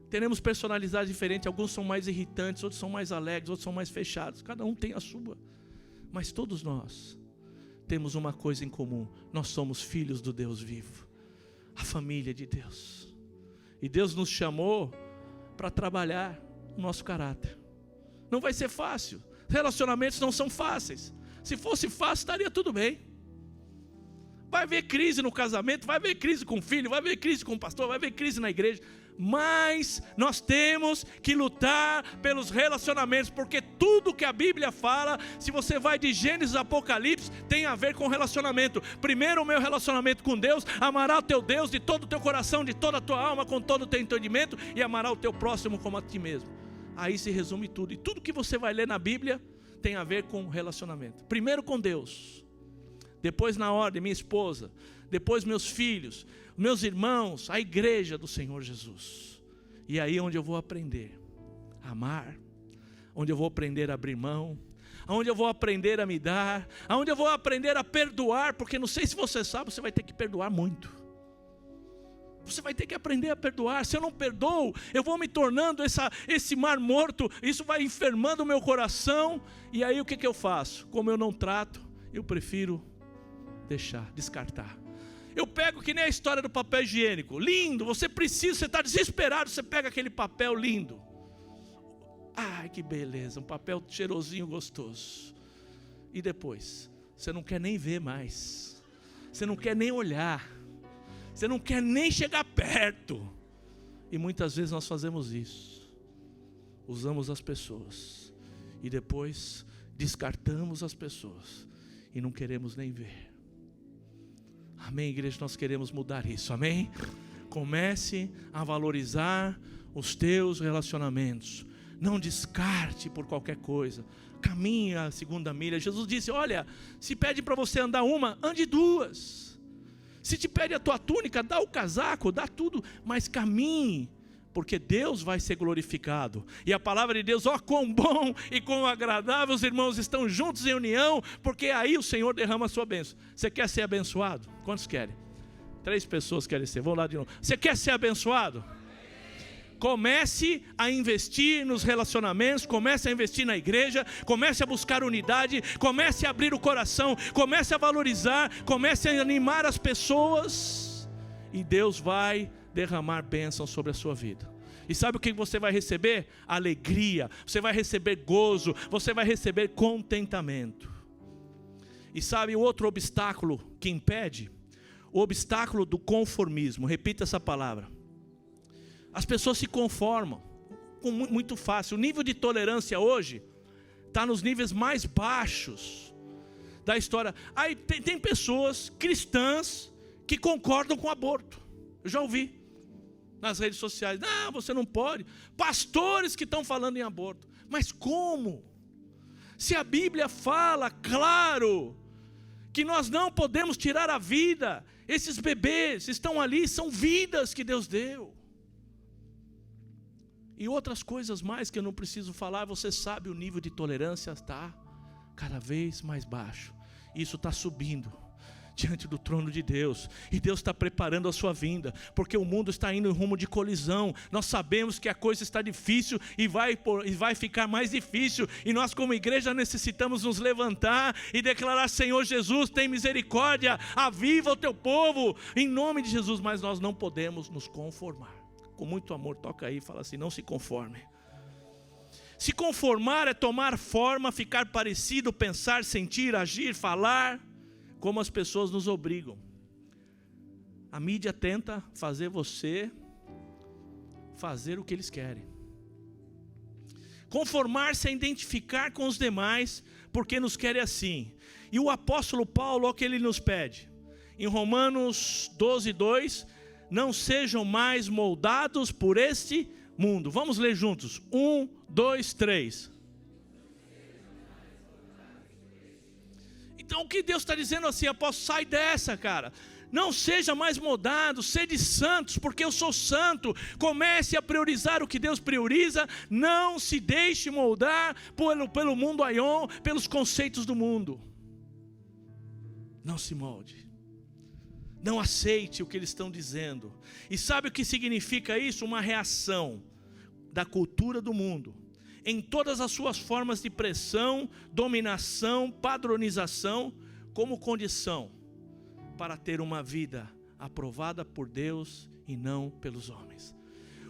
Teremos personalidades diferentes. Alguns são mais irritantes, outros são mais alegres, outros são mais fechados. Cada um tem a sua. Mas todos nós temos uma coisa em comum. Nós somos filhos do Deus vivo. A família de Deus. E Deus nos chamou para trabalhar o nosso caráter. Não vai ser fácil. Relacionamentos não são fáceis. Se fosse fácil, estaria tudo bem. Vai haver crise no casamento, vai haver crise com o filho, vai haver crise com o pastor, vai haver crise na igreja. Mas nós temos que lutar pelos relacionamentos, porque tudo que a Bíblia fala, se você vai de Gênesis a Apocalipse, tem a ver com relacionamento. Primeiro o meu relacionamento com Deus, amará o teu Deus de todo o teu coração, de toda a tua alma, com todo o teu entendimento, e amará o teu próximo como a ti mesmo. Aí se resume tudo, e tudo que você vai ler na Bíblia tem a ver com relacionamento. Primeiro com Deus, depois na ordem, minha esposa, depois meus filhos, meus irmãos, a igreja do Senhor Jesus. E aí onde eu vou aprender a amar, onde eu vou aprender a abrir mão, onde eu vou aprender a me dar, onde eu vou aprender a perdoar, porque não sei se você sabe, você vai ter que perdoar muito. Você vai ter que aprender a perdoar. Se eu não perdoo, eu vou me tornando esse mar morto, isso vai enfermando o meu coração. E aí o que eu faço? Como eu não trato, eu prefiro deixar, descartar. Eu pego que nem a história do papel higiênico, lindo, você está desesperado, você pega aquele papel lindo, ai que beleza, um papel cheirosinho, gostoso, e depois, você não quer nem ver mais, você não quer nem olhar, você não quer nem chegar perto, e muitas vezes nós fazemos isso, usamos as pessoas, e depois descartamos as pessoas, e não queremos nem ver. Amém, igreja, nós queremos mudar isso, amém? Comece a valorizar os teus relacionamentos. Não descarte por qualquer coisa. Caminhe a 2ª milha. Jesus disse, olha, se pede para você andar uma, ande 2. Se te pede a tua túnica, dá o casaco, dá tudo, mas caminhe, porque Deus vai ser glorificado. E a palavra de Deus, quão bom e quão agradável os irmãos estão juntos em união, porque aí o Senhor derrama a sua bênção. Você quer ser abençoado? Quantos querem? 3 pessoas querem ser, vamos lá de novo. Você quer ser abençoado? Comece a investir nos relacionamentos, comece a investir na igreja, comece a buscar unidade, comece a abrir o coração, comece a valorizar, comece a animar as pessoas, e Deus vai derramar bênção sobre a sua vida. E sabe o que você vai receber? Alegria, você vai receber gozo, você vai receber contentamento. E sabe o outro obstáculo que impede? O obstáculo do conformismo. Repita essa palavra. As pessoas se conformam muito fácil. O nível de tolerância hoje está nos níveis mais baixos da história. Aí tem pessoas cristãs que concordam com o aborto. Eu já ouvi nas redes sociais. Não, você não pode. Pastores que estão falando em aborto. Mas como? Se a Bíblia fala, claro, que nós não podemos tirar a vida. Esses bebês estão ali, são vidas que Deus deu. E outras coisas mais que eu não preciso falar. Você sabe, o nível de tolerância está cada vez mais baixo. Isso está subindo diante do trono de Deus, e Deus está preparando a sua vinda, porque o mundo está indo em rumo de colisão. Nós sabemos que a coisa está difícil e vai ficar mais difícil, e nós como igreja necessitamos nos levantar e declarar: Senhor Jesus, tem misericórdia, aviva o teu povo, em nome de Jesus. Mas nós não podemos nos conformar. Com muito amor, toca aí e fala assim: não se conforme. Se conformar é tomar forma, ficar parecido, pensar, sentir, agir, falar como as pessoas nos obrigam. A mídia tenta fazer você fazer o que eles querem. Conformar-se é identificar com os demais, porque nos querem assim. E o apóstolo Paulo, olha o que ele nos pede. Em Romanos 12:2, não sejam mais moldados por este mundo. Vamos ler juntos. 1, 2, 3. Então o que Deus está dizendo assim, apóstolo? Sai dessa, cara. Não seja mais moldado, sede santos, porque eu sou santo. Comece a priorizar o que Deus prioriza. Não se deixe moldar pelo mundo aion, pelos conceitos do mundo. Não se molde. Não aceite o que eles estão dizendo. E sabe o que significa isso? Uma reação da cultura do mundo, em todas as suas formas de pressão, dominação, padronização, como condição para ter uma vida aprovada por Deus e não pelos homens.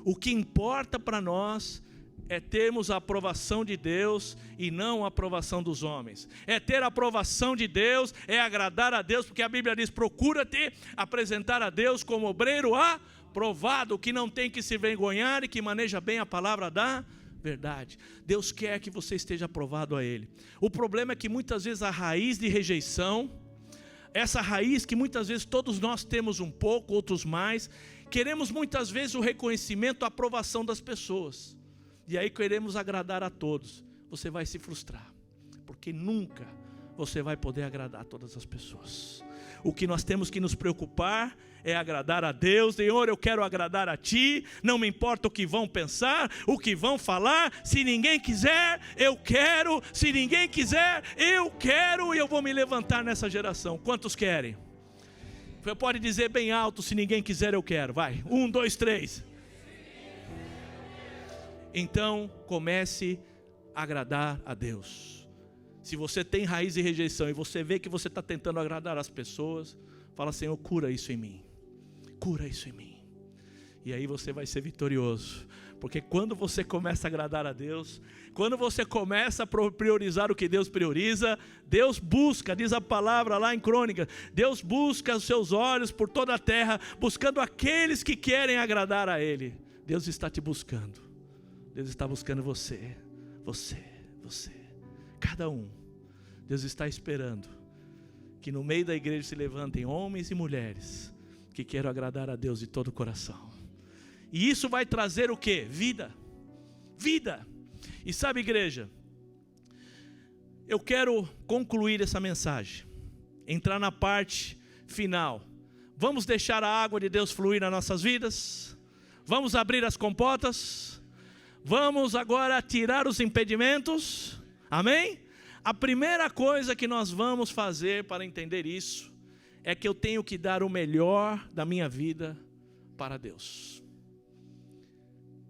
O que importa para nós é termos a aprovação de Deus e não a aprovação dos homens. É ter a aprovação de Deus, é agradar a Deus, porque a Bíblia diz: procura-te apresentar a Deus como obreiro aprovado, que não tem que se envergonhar e que maneja bem a palavra da verdade. Deus quer que você esteja aprovado a Ele. O problema é que muitas vezes a raiz de rejeição, essa raiz que muitas vezes todos nós temos um pouco, outros mais, queremos muitas vezes o reconhecimento, a aprovação das pessoas. E aí queremos agradar a todos. Você vai se frustrar, porque nunca você vai poder agradar todas as pessoas. O que nós temos que nos preocupar é agradar a Deus. Senhor, eu quero agradar a Ti, não me importa o que vão pensar, o que vão falar. Se ninguém quiser, eu quero. Se ninguém quiser, eu quero. E eu vou me levantar nessa geração. Quantos querem? Você pode dizer bem alto: se ninguém quiser, eu quero. Vai, 1, 2, 3. Então comece a agradar a Deus. Se você tem raiz de rejeição e você vê que você está tentando agradar as pessoas, fala: Senhor, cura isso em mim. Cura isso em mim. E aí você vai ser vitorioso. Porque quando você começa a agradar a Deus, quando você começa a priorizar o que Deus prioriza, Deus busca, diz a palavra lá em Crônicas, Deus busca os seus olhos por toda a terra, buscando aqueles que querem agradar a Ele. Deus está te buscando. Deus está buscando você. Cada um. Deus está esperando que no meio da igreja se levantem homens e mulheres que queiram agradar a Deus de todo o coração. E isso vai trazer o quê? Vida. E sabe, igreja, eu quero concluir essa mensagem, entrar na parte final. Vamos deixar a água de Deus fluir nas nossas vidas? Vamos abrir as comportas? Vamos agora tirar os impedimentos? Amém? A primeira coisa que nós vamos fazer para entender isso é que eu tenho que dar o melhor da minha vida para Deus.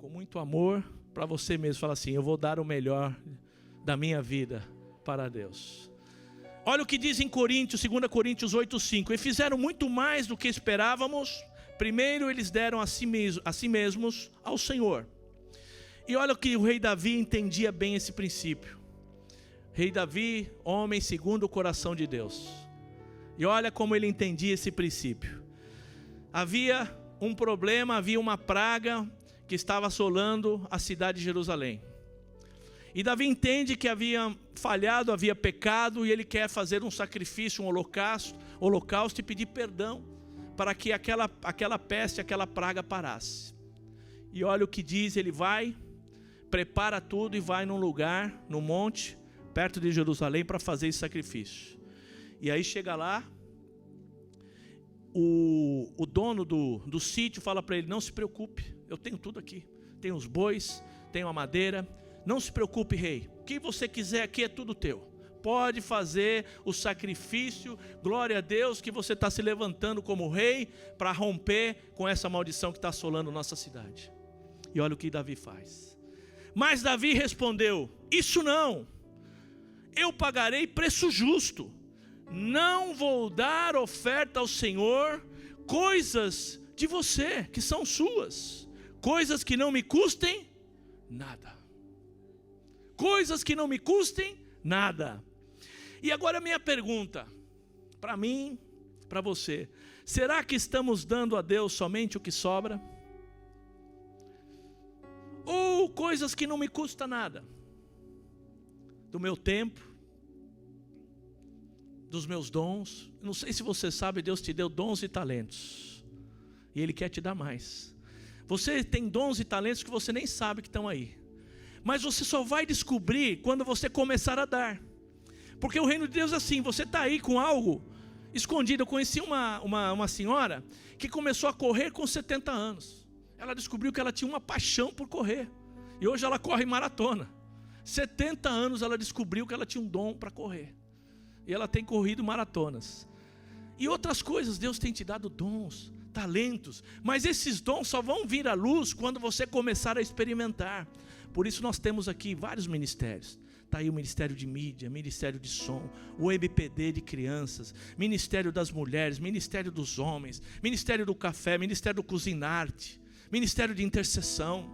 com muito amor para você mesmo. Fala assim: eu vou dar o melhor da minha vida para Deus. Olha o que diz em Coríntios, 2 Coríntios 8:5. E fizeram muito mais do que esperávamos. Primeiro eles deram a si mesmos ao Senhor. E olha que o rei Davi entendia bem esse princípio. Rei Davi, homem segundo o coração de Deus. E olha como ele entendia esse princípio. Havia um problema, havia uma praga que estava assolando a cidade de Jerusalém. E Davi entende que havia falhado, havia pecado, e ele quer fazer um sacrifício, um holocausto e pedir perdão para que aquela peste, aquela praga parasse. E olha o que diz, ele vai, prepara tudo e vai num lugar, num monte, perto de Jerusalém, para fazer esse sacrifício. E aí chega lá, o dono do sítio fala para ele: não se preocupe, eu tenho tudo aqui, tenho os bois, tenho a madeira, não se preocupe, rei, o que você quiser aqui é tudo teu, pode fazer o sacrifício, glória a Deus que você está se levantando como rei para romper com essa maldição que está assolando nossa cidade. E olha o que Davi faz. Mas Davi respondeu: isso não, eu pagarei preço justo, não vou dar oferta ao Senhor, coisas de você que são suas, coisas que não me custem nada. Coisas que não me custem nada. E agora a minha pergunta, para mim, para você: será que estamos dando a Deus somente o que sobra? Ou coisas que não me custam nada? Do meu tempo, dos meus dons. Não sei se você sabe, Deus te deu dons e talentos, e Ele quer te dar mais. Você tem dons e talentos que você nem sabe que estão aí, mas você só vai descobrir quando você começar a dar. Porque o reino de Deus é assim, você está aí com algo escondido. Eu conheci uma senhora que começou a correr com 70 anos. Ela descobriu que ela tinha uma paixão por correr, e hoje ela corre maratona. 70 anos ela descobriu que ela tinha um dom para correr, e ela tem corrido maratonas. E outras coisas, Deus tem te dado dons, talentos, mas esses dons só vão vir à luz quando você começar a experimentar. Por isso nós temos aqui vários ministérios. Está aí o Ministério de Mídia, Ministério de Som, o MPD de crianças, Ministério das Mulheres, Ministério dos Homens, Ministério do Café, Ministério do Cusinarte, Ministério de Intercessão,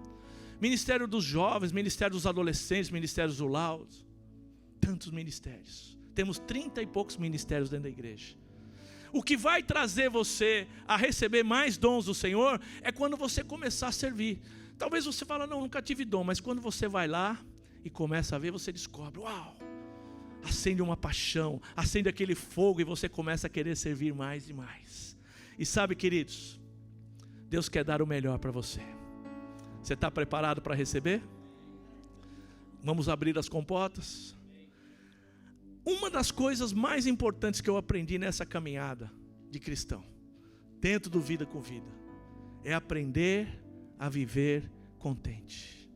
Ministério dos Jovens, Ministério dos Adolescentes, Ministério do Laudo. Tantos ministérios. Temos 30 e poucos ministérios dentro da igreja. O que vai trazer você a receber mais dons do Senhor é quando você começar a servir. Talvez você fale: não, nunca tive dom. Mas quando você vai lá e começa a ver, você descobre: uau, acende uma paixão, acende aquele fogo, e você começa a querer servir mais e mais. E sabe, queridos, Deus quer dar o melhor para você. Você está preparado para receber? Vamos abrir as comportas. Uma das coisas mais importantes que eu aprendi nessa caminhada de cristão, dentro do Vida com Vida, é aprender a viver contente.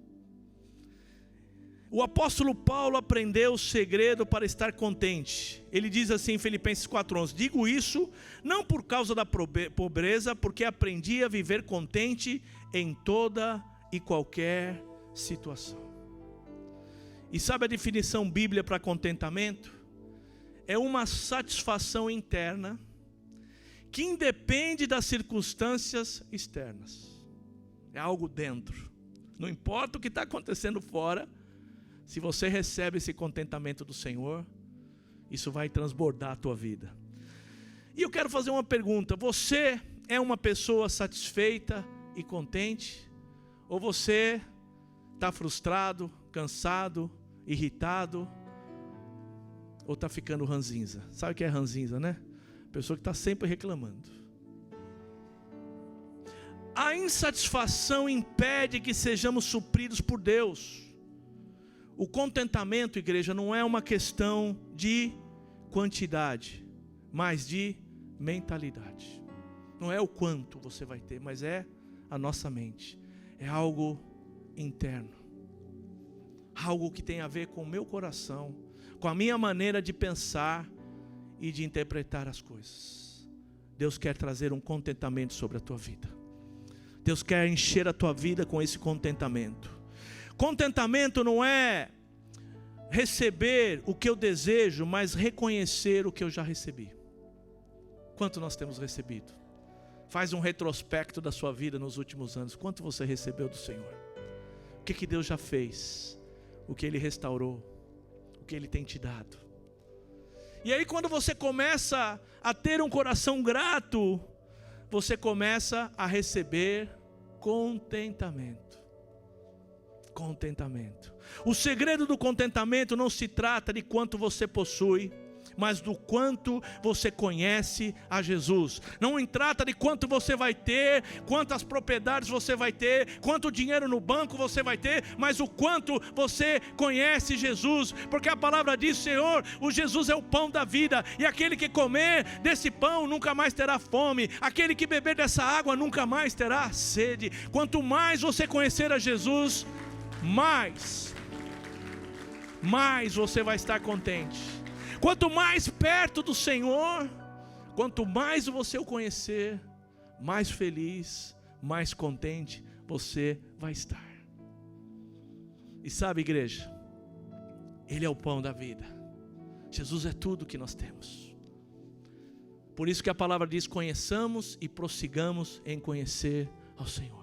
O apóstolo Paulo aprendeu o segredo para estar contente. Ele diz assim em Filipenses 4:11: digo isso não por causa da pobreza, porque aprendi a viver contente em toda e qualquer situação. E sabe a definição bíblica para contentamento? É uma satisfação interna que independe das circunstâncias externas. É algo dentro. Não importa o que está acontecendo fora, se você recebe esse contentamento do Senhor, isso vai transbordar a tua vida. E eu quero fazer uma pergunta: você é uma pessoa satisfeita e contente? Ou você está frustrado, cansado, irritado? Ou está ficando ranzinza? Sabe o que é ranzinza, né? Pessoa que está sempre reclamando. A insatisfação impede que sejamos supridos por Deus. O contentamento, igreja, não é uma questão de quantidade, mas de mentalidade. Não é o quanto você vai ter, mas é a nossa mente. É algo interno. Algo que tem a ver com o meu coração, com a minha maneira de pensar e de interpretar as coisas. Deus quer trazer um contentamento sobre a tua vida. Deus quer encher a tua vida com esse contentamento. Contentamento não é receber o que eu desejo, mas reconhecer o que eu já recebi. Quanto nós temos recebido? Faz um retrospecto da sua vida nos últimos anos. Quanto você recebeu do Senhor? O que Deus já fez? O que Ele restaurou? O que Ele tem te dado? E aí quando você começa a ter um coração grato, você começa a receber contentamento. Contentamento. O segredo do contentamento não se trata de quanto você possui, mas do quanto você conhece a Jesus. Não trata de quanto você vai ter, quantas propriedades você vai ter, quanto dinheiro no banco você vai ter, mas o quanto você conhece Jesus, porque a palavra diz, Senhor, o Jesus é o pão da vida, e aquele que comer desse pão nunca mais terá fome, aquele que beber dessa água nunca mais terá sede. Quanto mais você conhecer a Jesus, mais você vai estar contente. Quanto mais perto do Senhor, quanto mais você o conhecer, mais feliz, mais contente você vai estar. E sabe, igreja, Ele é o pão da vida. Jesus é tudo que nós temos. Por isso que a palavra diz, conheçamos e prossigamos em conhecer ao Senhor.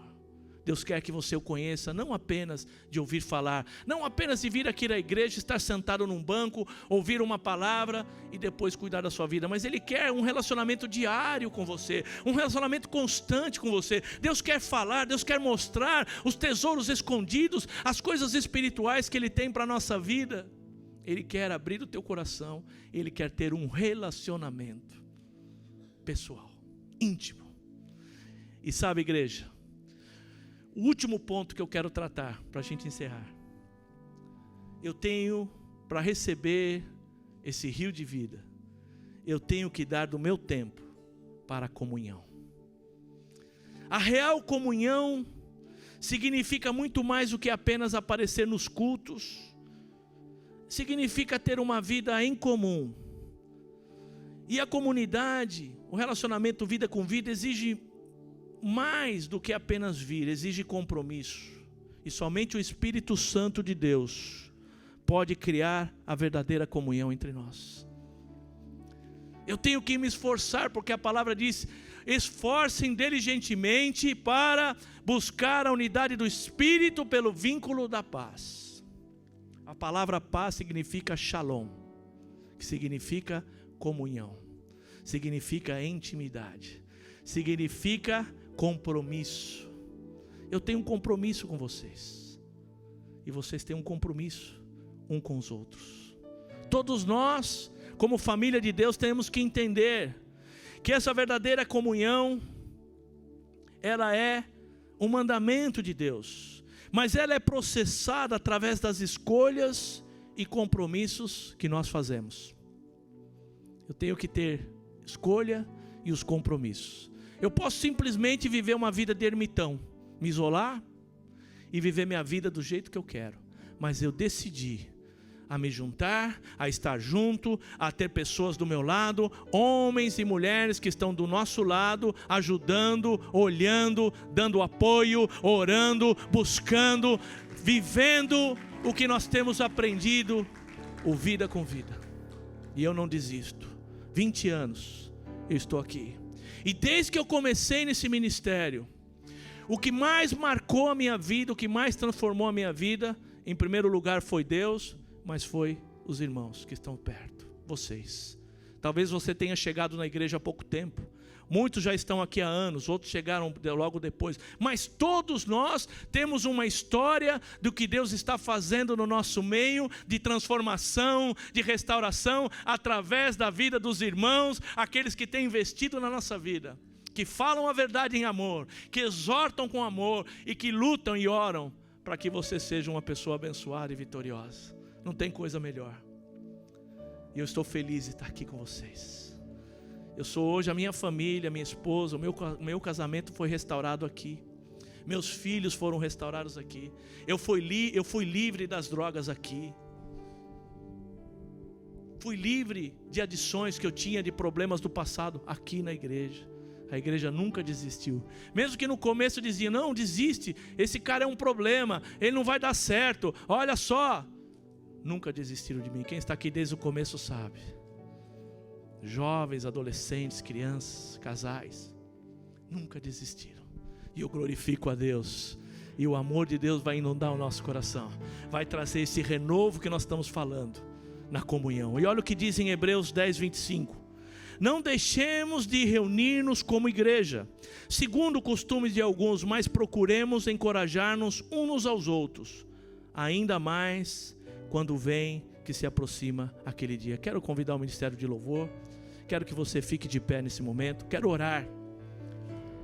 Deus quer que você o conheça, não apenas de ouvir falar, não apenas de vir aqui na igreja, estar sentado num banco, ouvir uma palavra e depois cuidar da sua vida, mas Ele quer um relacionamento diário com você, um relacionamento constante com você. Deus quer falar, Deus quer mostrar os tesouros escondidos, as coisas espirituais que Ele tem para a nossa vida. Ele quer abrir o teu coração, Ele quer ter um relacionamento pessoal, íntimo. E sabe, igreja, o último ponto que eu quero tratar, para a gente encerrar. Eu tenho, para receber esse rio de vida, eu tenho que dar do meu tempo para a comunhão. A real comunhão significa muito mais do que apenas aparecer nos cultos. Significa ter uma vida em comum. E a comunidade, o relacionamento vida com vida exige mais do que apenas vir, exige compromisso. E somente o Espírito Santo de Deus pode criar a verdadeira comunhão entre nós. Eu tenho que me esforçar, porque a palavra diz, esforcem diligentemente para buscar a unidade do Espírito pelo vínculo da paz. A palavra paz significa shalom, que significa comunhão, significa intimidade, significa compromisso. Eu tenho um compromisso com vocês, e vocês têm um compromisso um com os outros. Todos nós, como família de Deus, temos que entender que essa verdadeira comunhão, ela é um mandamento de Deus, mas ela é processada através das escolhas e compromissos que nós fazemos. Eu tenho que ter escolha e os compromissos. Eu posso simplesmente viver uma vida de ermitão, me isolar e viver minha vida do jeito que eu quero, mas eu decidi a me juntar, a estar junto, a ter pessoas do meu lado, homens e mulheres que estão do nosso lado, ajudando, olhando, dando apoio, orando, buscando, vivendo o que nós temos aprendido, o vida com vida. E eu não desisto. 20 anos eu estou aqui. E desde que eu comecei nesse ministério, o que mais marcou a minha vida, o que mais transformou a minha vida, em primeiro lugar foi Deus, mas foi os irmãos que estão perto, vocês. Talvez você tenha chegado na igreja há pouco tempo, muitos já estão aqui há anos, outros chegaram logo depois, mas todos nós temos uma história do que Deus está fazendo no nosso meio, de transformação, de restauração, através da vida dos irmãos, aqueles que têm investido na nossa vida, que falam a verdade em amor, que exortam com amor e que lutam e oram para que você seja uma pessoa abençoada e vitoriosa. Não tem coisa melhor. E eu estou feliz de estar aqui com vocês. Eu sou hoje, a minha família, minha esposa, o meu casamento foi restaurado aqui. Meus filhos foram restaurados aqui. Eu fui livre das drogas aqui. Fui livre de adições que eu tinha, de problemas do passado, aqui na igreja. A igreja nunca desistiu. Mesmo que no começo dizia, não, desiste, esse cara é um problema, ele não vai dar certo, olha só. Nunca desistiram de mim. Quem está aqui desde o começo sabe. Jovens, adolescentes, crianças, casais, nunca desistiram. E eu glorifico a Deus. E o amor de Deus vai inundar o nosso coração. Vai trazer esse renovo que nós estamos falando na comunhão. E olha o que diz em Hebreus 10, 25. Não deixemos de reunir-nos como igreja, segundo o costume de alguns, mas procuremos encorajar-nos uns aos outros, ainda mais quando vem que se aproxima aquele dia. Quero convidar o Ministério de Louvor, quero que você fique de pé nesse momento, quero orar,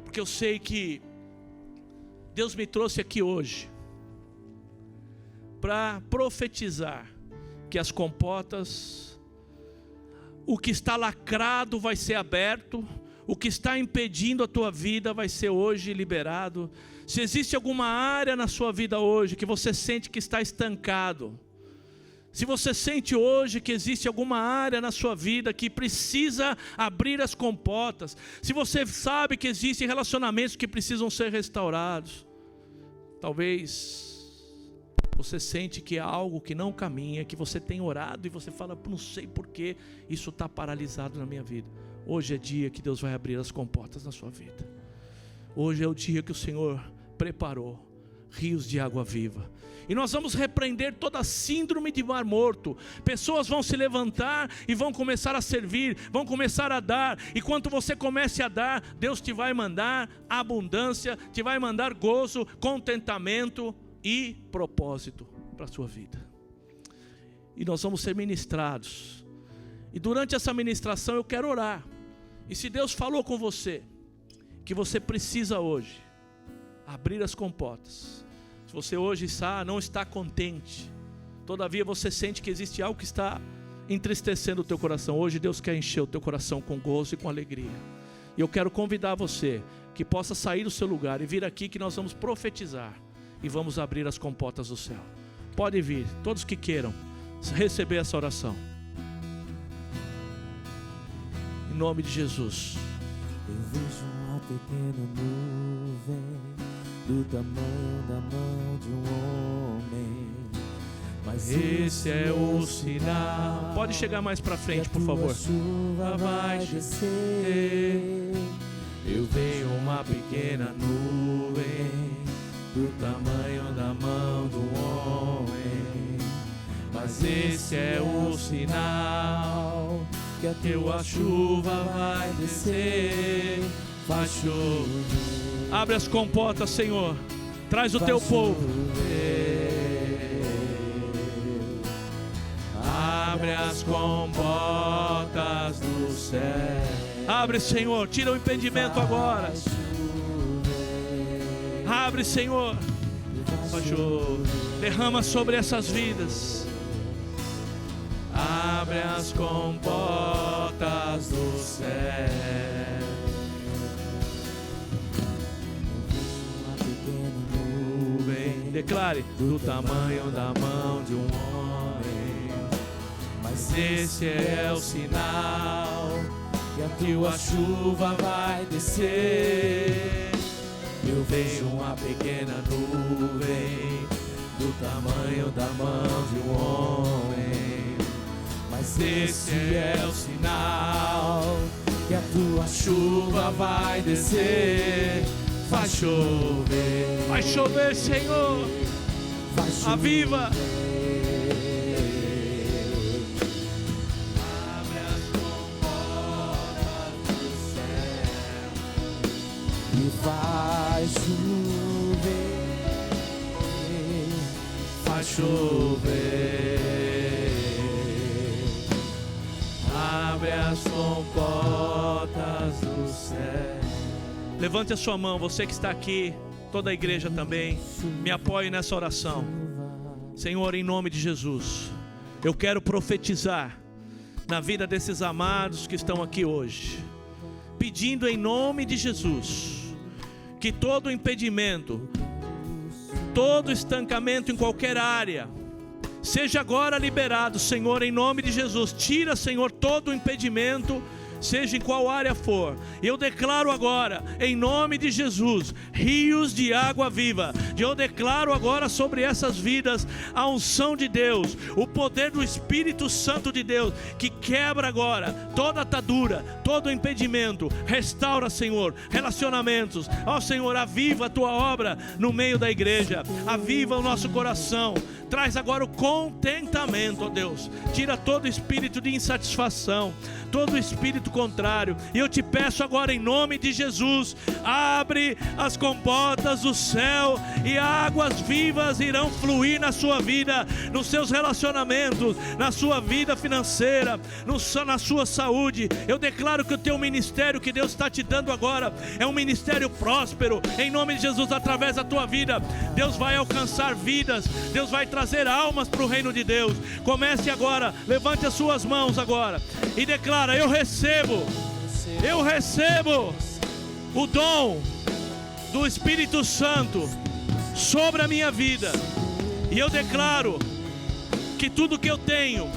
porque eu sei que Deus me trouxe aqui hoje para profetizar que as comportas, o que está lacrado vai ser aberto, o que está impedindo a tua vida vai ser hoje liberado. Se existe alguma área na sua vida hoje que você sente que está estancado, se você sente hoje que existe alguma área na sua vida que precisa abrir as comportas, se você sabe que existem relacionamentos que precisam ser restaurados, talvez você sente que é algo que não caminha, que você tem orado e você fala, não sei porquê, isso está paralisado na minha vida. Hoje é dia que Deus vai abrir as comportas na sua vida. Hoje é o dia que o Senhor preparou rios de água viva. E nós vamos repreender toda a síndrome de mar morto. Pessoas vão se levantar e vão começar a servir, vão começar a dar. E quando você comece a dar, Deus te vai mandar abundância, te vai mandar gozo, contentamento e propósito para a sua vida. E nós vamos ser ministrados. E durante essa ministração eu quero orar. E se Deus falou com você que você precisa hoje abrir as comportas, se você hoje não está contente, todavia você sente que existe algo que está entristecendo o teu coração, hoje Deus quer encher o teu coração com gozo e com alegria. E eu quero convidar você que possa sair do seu lugar e vir aqui, que nós vamos profetizar e vamos abrir as comportas do céu. Pode vir, todos que queiram receber essa oração, em nome de Jesus. Eu vejo uma pequena nuvem do tamanho da mão de um homem, mas esse é o sinal. Pode chegar mais para frente, por favor. A chuva vai descer. Eu vejo uma pequena nuvem do tamanho da mão do homem, mas esse é o sinal que a tua chuva vai descer, vai chover. Abre as comportas, Senhor, traz o teu povo. Abre as comportas do céu. Abre, Senhor, tira o impedimento agora. Abre, Senhor, derrama sobre essas vidas. Abre as comportas do céu. Uma pequena nuvem, declare, do tamanho da mão de um homem, mas esse é o sinal que a tua chuva vai descer. Eu vejo uma pequena nuvem do tamanho da mão de um homem, mas esse é o sinal que a tua chuva vai descer. Vai chover, vai chover, Senhor. vai chover. Aviva. Abre as comportas do céu e vai chover, vai chover. Abre as comportas do céu. Levante a sua mão, você que está aqui, toda a igreja também, me apoie nessa oração. Senhor, em nome de Jesus, eu quero profetizar na vida desses amados que estão aqui hoje, pedindo em nome de Jesus, que todo impedimento, todo estancamento em qualquer área, seja agora liberado, Senhor, em nome de Jesus. Tira, Senhor, todo o impedimento, seja em qual área for. Eu declaro agora, em nome de Jesus, rios de água viva. Eu declaro agora sobre essas vidas a unção de Deus, o poder do Espírito Santo de Deus, que quebra agora toda atadura, todo impedimento. Restaura, Senhor, relacionamentos. Ó Senhor, aviva a tua obra no meio da igreja, aviva o nosso coração. Traz agora o contentamento, ó Deus. Tira todo espírito de insatisfação, todo espírito contrário. E eu te peço agora em nome de Jesus, abre as comportas do céu e águas vivas irão fluir na sua vida, nos seus relacionamentos, na sua vida financeira, na sua saúde. Eu declaro que o teu ministério que Deus está te dando agora é um ministério próspero, em nome de Jesus. Através da tua vida, Deus vai alcançar vidas, Deus vai trazer almas para o reino de Deus. Comece agora, levante as suas mãos agora e declara: eu recebo o dom do Espírito Santo sobre a minha vida, e eu declaro que tudo que eu tenho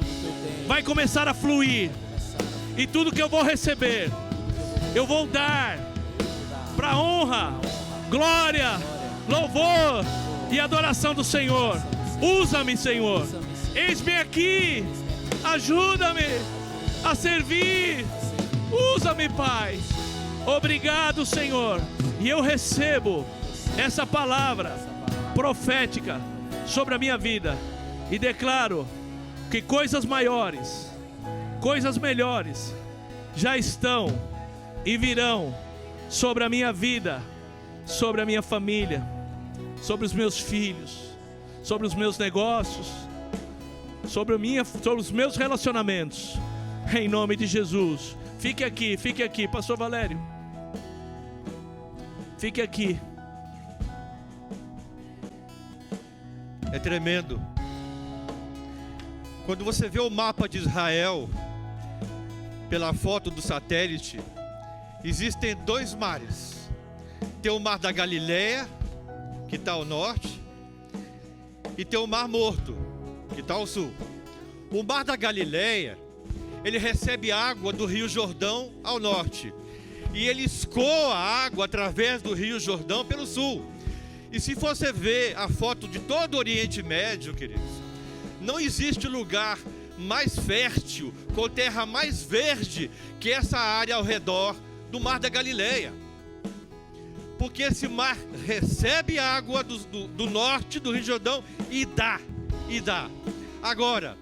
vai começar a fluir, e tudo que eu vou receber, eu vou dar para honra, glória, louvor e adoração do Senhor. Usa-me, Senhor, eis-me aqui, ajuda-me a servir, usa-me, Pai. Obrigado, Senhor. E eu recebo essa palavra profética sobre a minha vida, e declaro que coisas maiores, coisas melhores já estão e virão sobre a minha vida, sobre a minha família, sobre os meus filhos, sobre os meus negócios, sobre os meus relacionamentos, em nome de Jesus. Fique aqui, pastor Valério, fique aqui. É tremendo. Quando você vê o mapa de Israel pela foto do satélite, existem dois mares. Tem o mar da Galileia, que está ao norte, e tem o mar Morto, que está ao sul. O mar da Galileia, ele recebe água do Rio Jordão ao norte, e ele escoa a água através do Rio Jordão pelo sul. E se você ver a foto de todo o Oriente Médio, queridos, não existe lugar mais fértil, com terra mais verde, que essa área ao redor do mar da Galileia. Porque esse mar recebe água do norte do Rio Jordão e dá. Agora,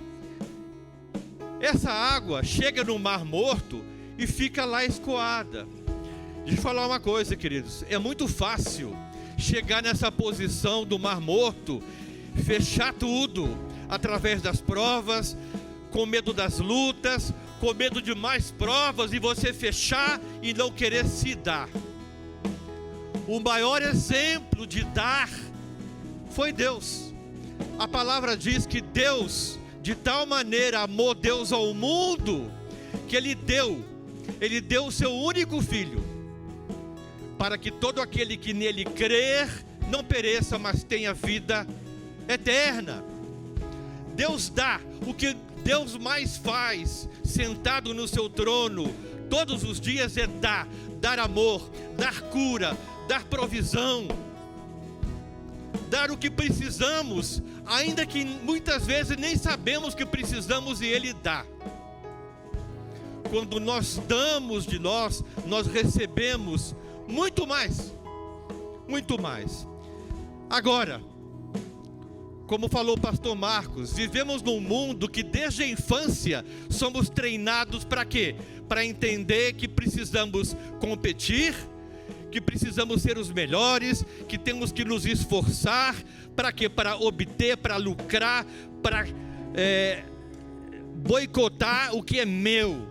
essa água chega no Mar Morto e fica lá escoada. Deixa eu falar uma coisa, queridos, é muito fácil chegar nessa posição do Mar Morto, fechar tudo através das provas, com medo das lutas, com medo de mais provas, e você fechar e não querer se dar. O maior exemplo de dar foi Deus. A palavra diz que Deus, de tal maneira amou Deus ao mundo, que Ele deu o seu único Filho, para que todo aquele que nele crer não pereça, mas tenha vida eterna. Deus dá. O que Deus mais faz, sentado no seu trono, todos os dias, é dar amor, dar cura, dar provisão, dar o que precisamos, ainda que muitas vezes nem sabemos que precisamos, e Ele dá. Quando nós damos de nós recebemos muito mais, muito mais. Agora, como falou o pastor Marcos, vivemos num mundo que desde a infância somos treinados para quê? Para entender que precisamos competir, que precisamos ser os melhores, que temos que nos esforçar, para quê? Para obter, para lucrar, para boicotar o que é meu.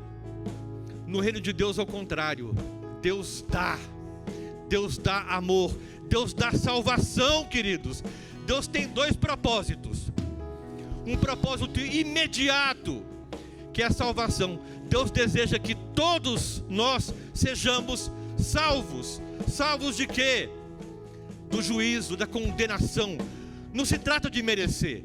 No reino de Deus, ao contrário, Deus dá amor, Deus dá salvação, queridos. Deus tem dois propósitos. Um propósito imediato, que é a salvação. Deus deseja que todos nós sejamos salvos. Salvos de quê? Do juízo, da condenação. Não se trata de merecer,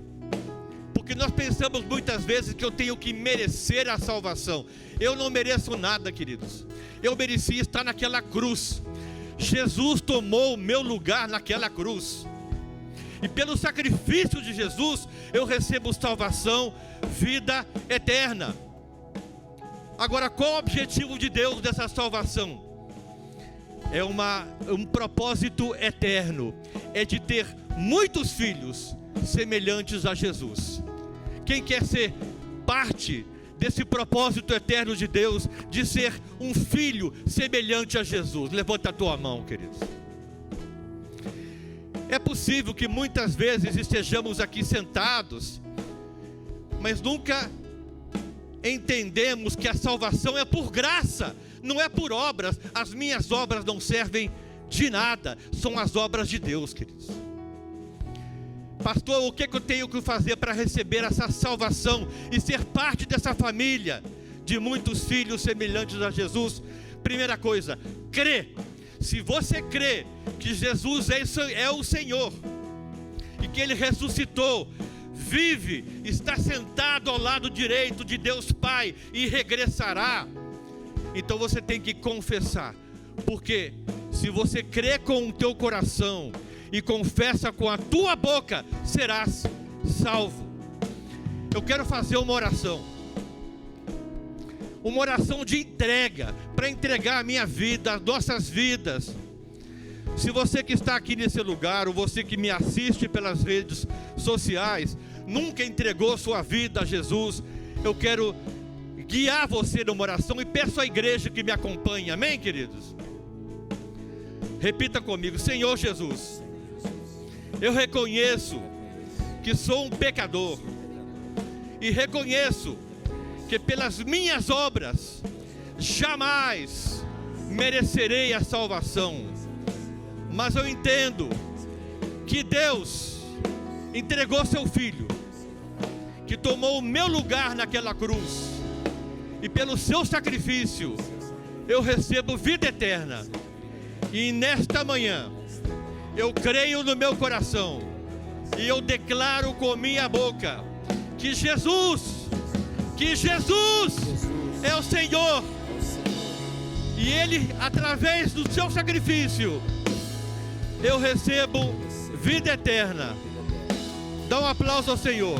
porque Porque nós pensamos muitas vezes que eu tenho que merecer a salvação. Eu não mereço nada, queridos. Eu merecia estar naquela cruz. Jesus tomou o meu lugar naquela cruz. E pelo sacrifício de Jesus, eu recebo salvação, vida eterna. Agora, qual o objetivo de Deus dessa salvação? É um propósito eterno. É de ter muitos filhos semelhantes a Jesus. Quem quer ser parte desse propósito eterno de Deus, de ser um filho semelhante a Jesus? Levanta a tua mão, queridos. É possível que muitas vezes estejamos aqui sentados, mas nunca entendemos que a salvação é por graça, não é por obras. As minhas obras não servem de nada, são as obras de Deus, queridos. Pastor, o que eu tenho que fazer para receber essa salvação e ser parte dessa família de muitos filhos semelhantes a Jesus? Primeira coisa, crê. Se você crê que Jesus é o Senhor e que Ele ressuscitou, vive, está sentado ao lado direito de Deus Pai e regressará, então você tem que confessar. Porque se você crê com o teu coração e confessa com a tua boca, serás salvo. Eu quero fazer uma oração de entrega, para entregar a minha vida, as nossas vidas. Se você que está aqui nesse lugar, ou você que me assiste pelas redes sociais, nunca entregou sua vida a Jesus, eu quero guiar você numa oração e peço à igreja que me acompanhe. Amém, queridos? Repita comigo: Senhor Jesus, eu reconheço que sou um pecador e reconheço que pelas minhas obras jamais merecerei a salvação, mas eu entendo que Deus entregou seu Filho, que tomou o meu lugar naquela cruz, e pelo seu sacrifício eu recebo vida eterna. E nesta manhã eu creio no meu coração e eu declaro com minha boca que Jesus é o Senhor, e Ele, através do seu sacrifício, eu recebo vida eterna. Dá um aplauso ao Senhor.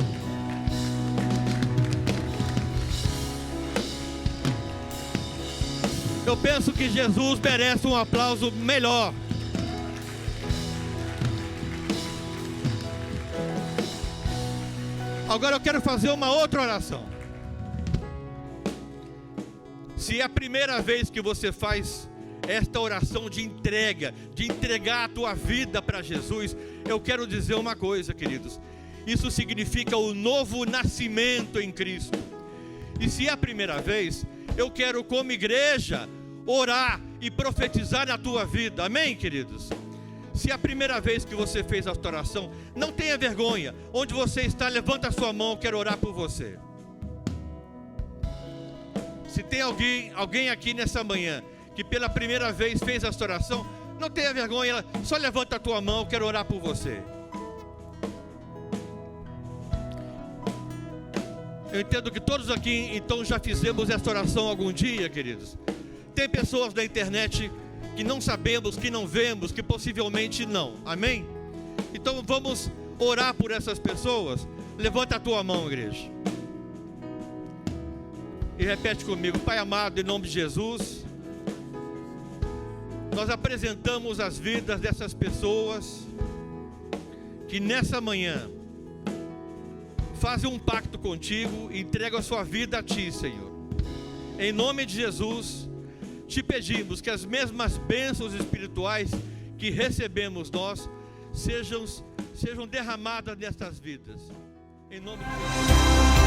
Eu penso que Jesus merece um aplauso melhor. Agora eu quero fazer uma outra oração. Se é a primeira vez que você faz esta oração de entrega, de entregar a tua vida para Jesus, eu quero dizer uma coisa, queridos. Isso significa o novo nascimento em Cristo. E se é a primeira vez, eu quero, como igreja, orar e profetizar na tua vida. Amém, queridos? Se é a primeira vez que você fez esta oração, não tenha vergonha. Onde você está, levanta a sua mão, eu quero orar por você. Se tem alguém aqui nessa manhã que pela primeira vez fez esta oração, não tenha vergonha, só levanta a tua mão, eu quero orar por você. Eu entendo que todos aqui então já fizemos esta oração algum dia, queridos. Tem pessoas na internet que não sabemos, que não vemos, que possivelmente não. Amém? Então vamos orar por essas pessoas. Levanta a tua mão, igreja, e repete comigo: Pai amado, em nome de Jesus, nós apresentamos as vidas dessas pessoas que nessa manhã fazem um pacto contigo e entregam a sua vida a Ti, Senhor. Em nome de Jesus, Te pedimos que as mesmas bênçãos espirituais que recebemos nós sejam derramadas nestas vidas. Em nome de Jesus.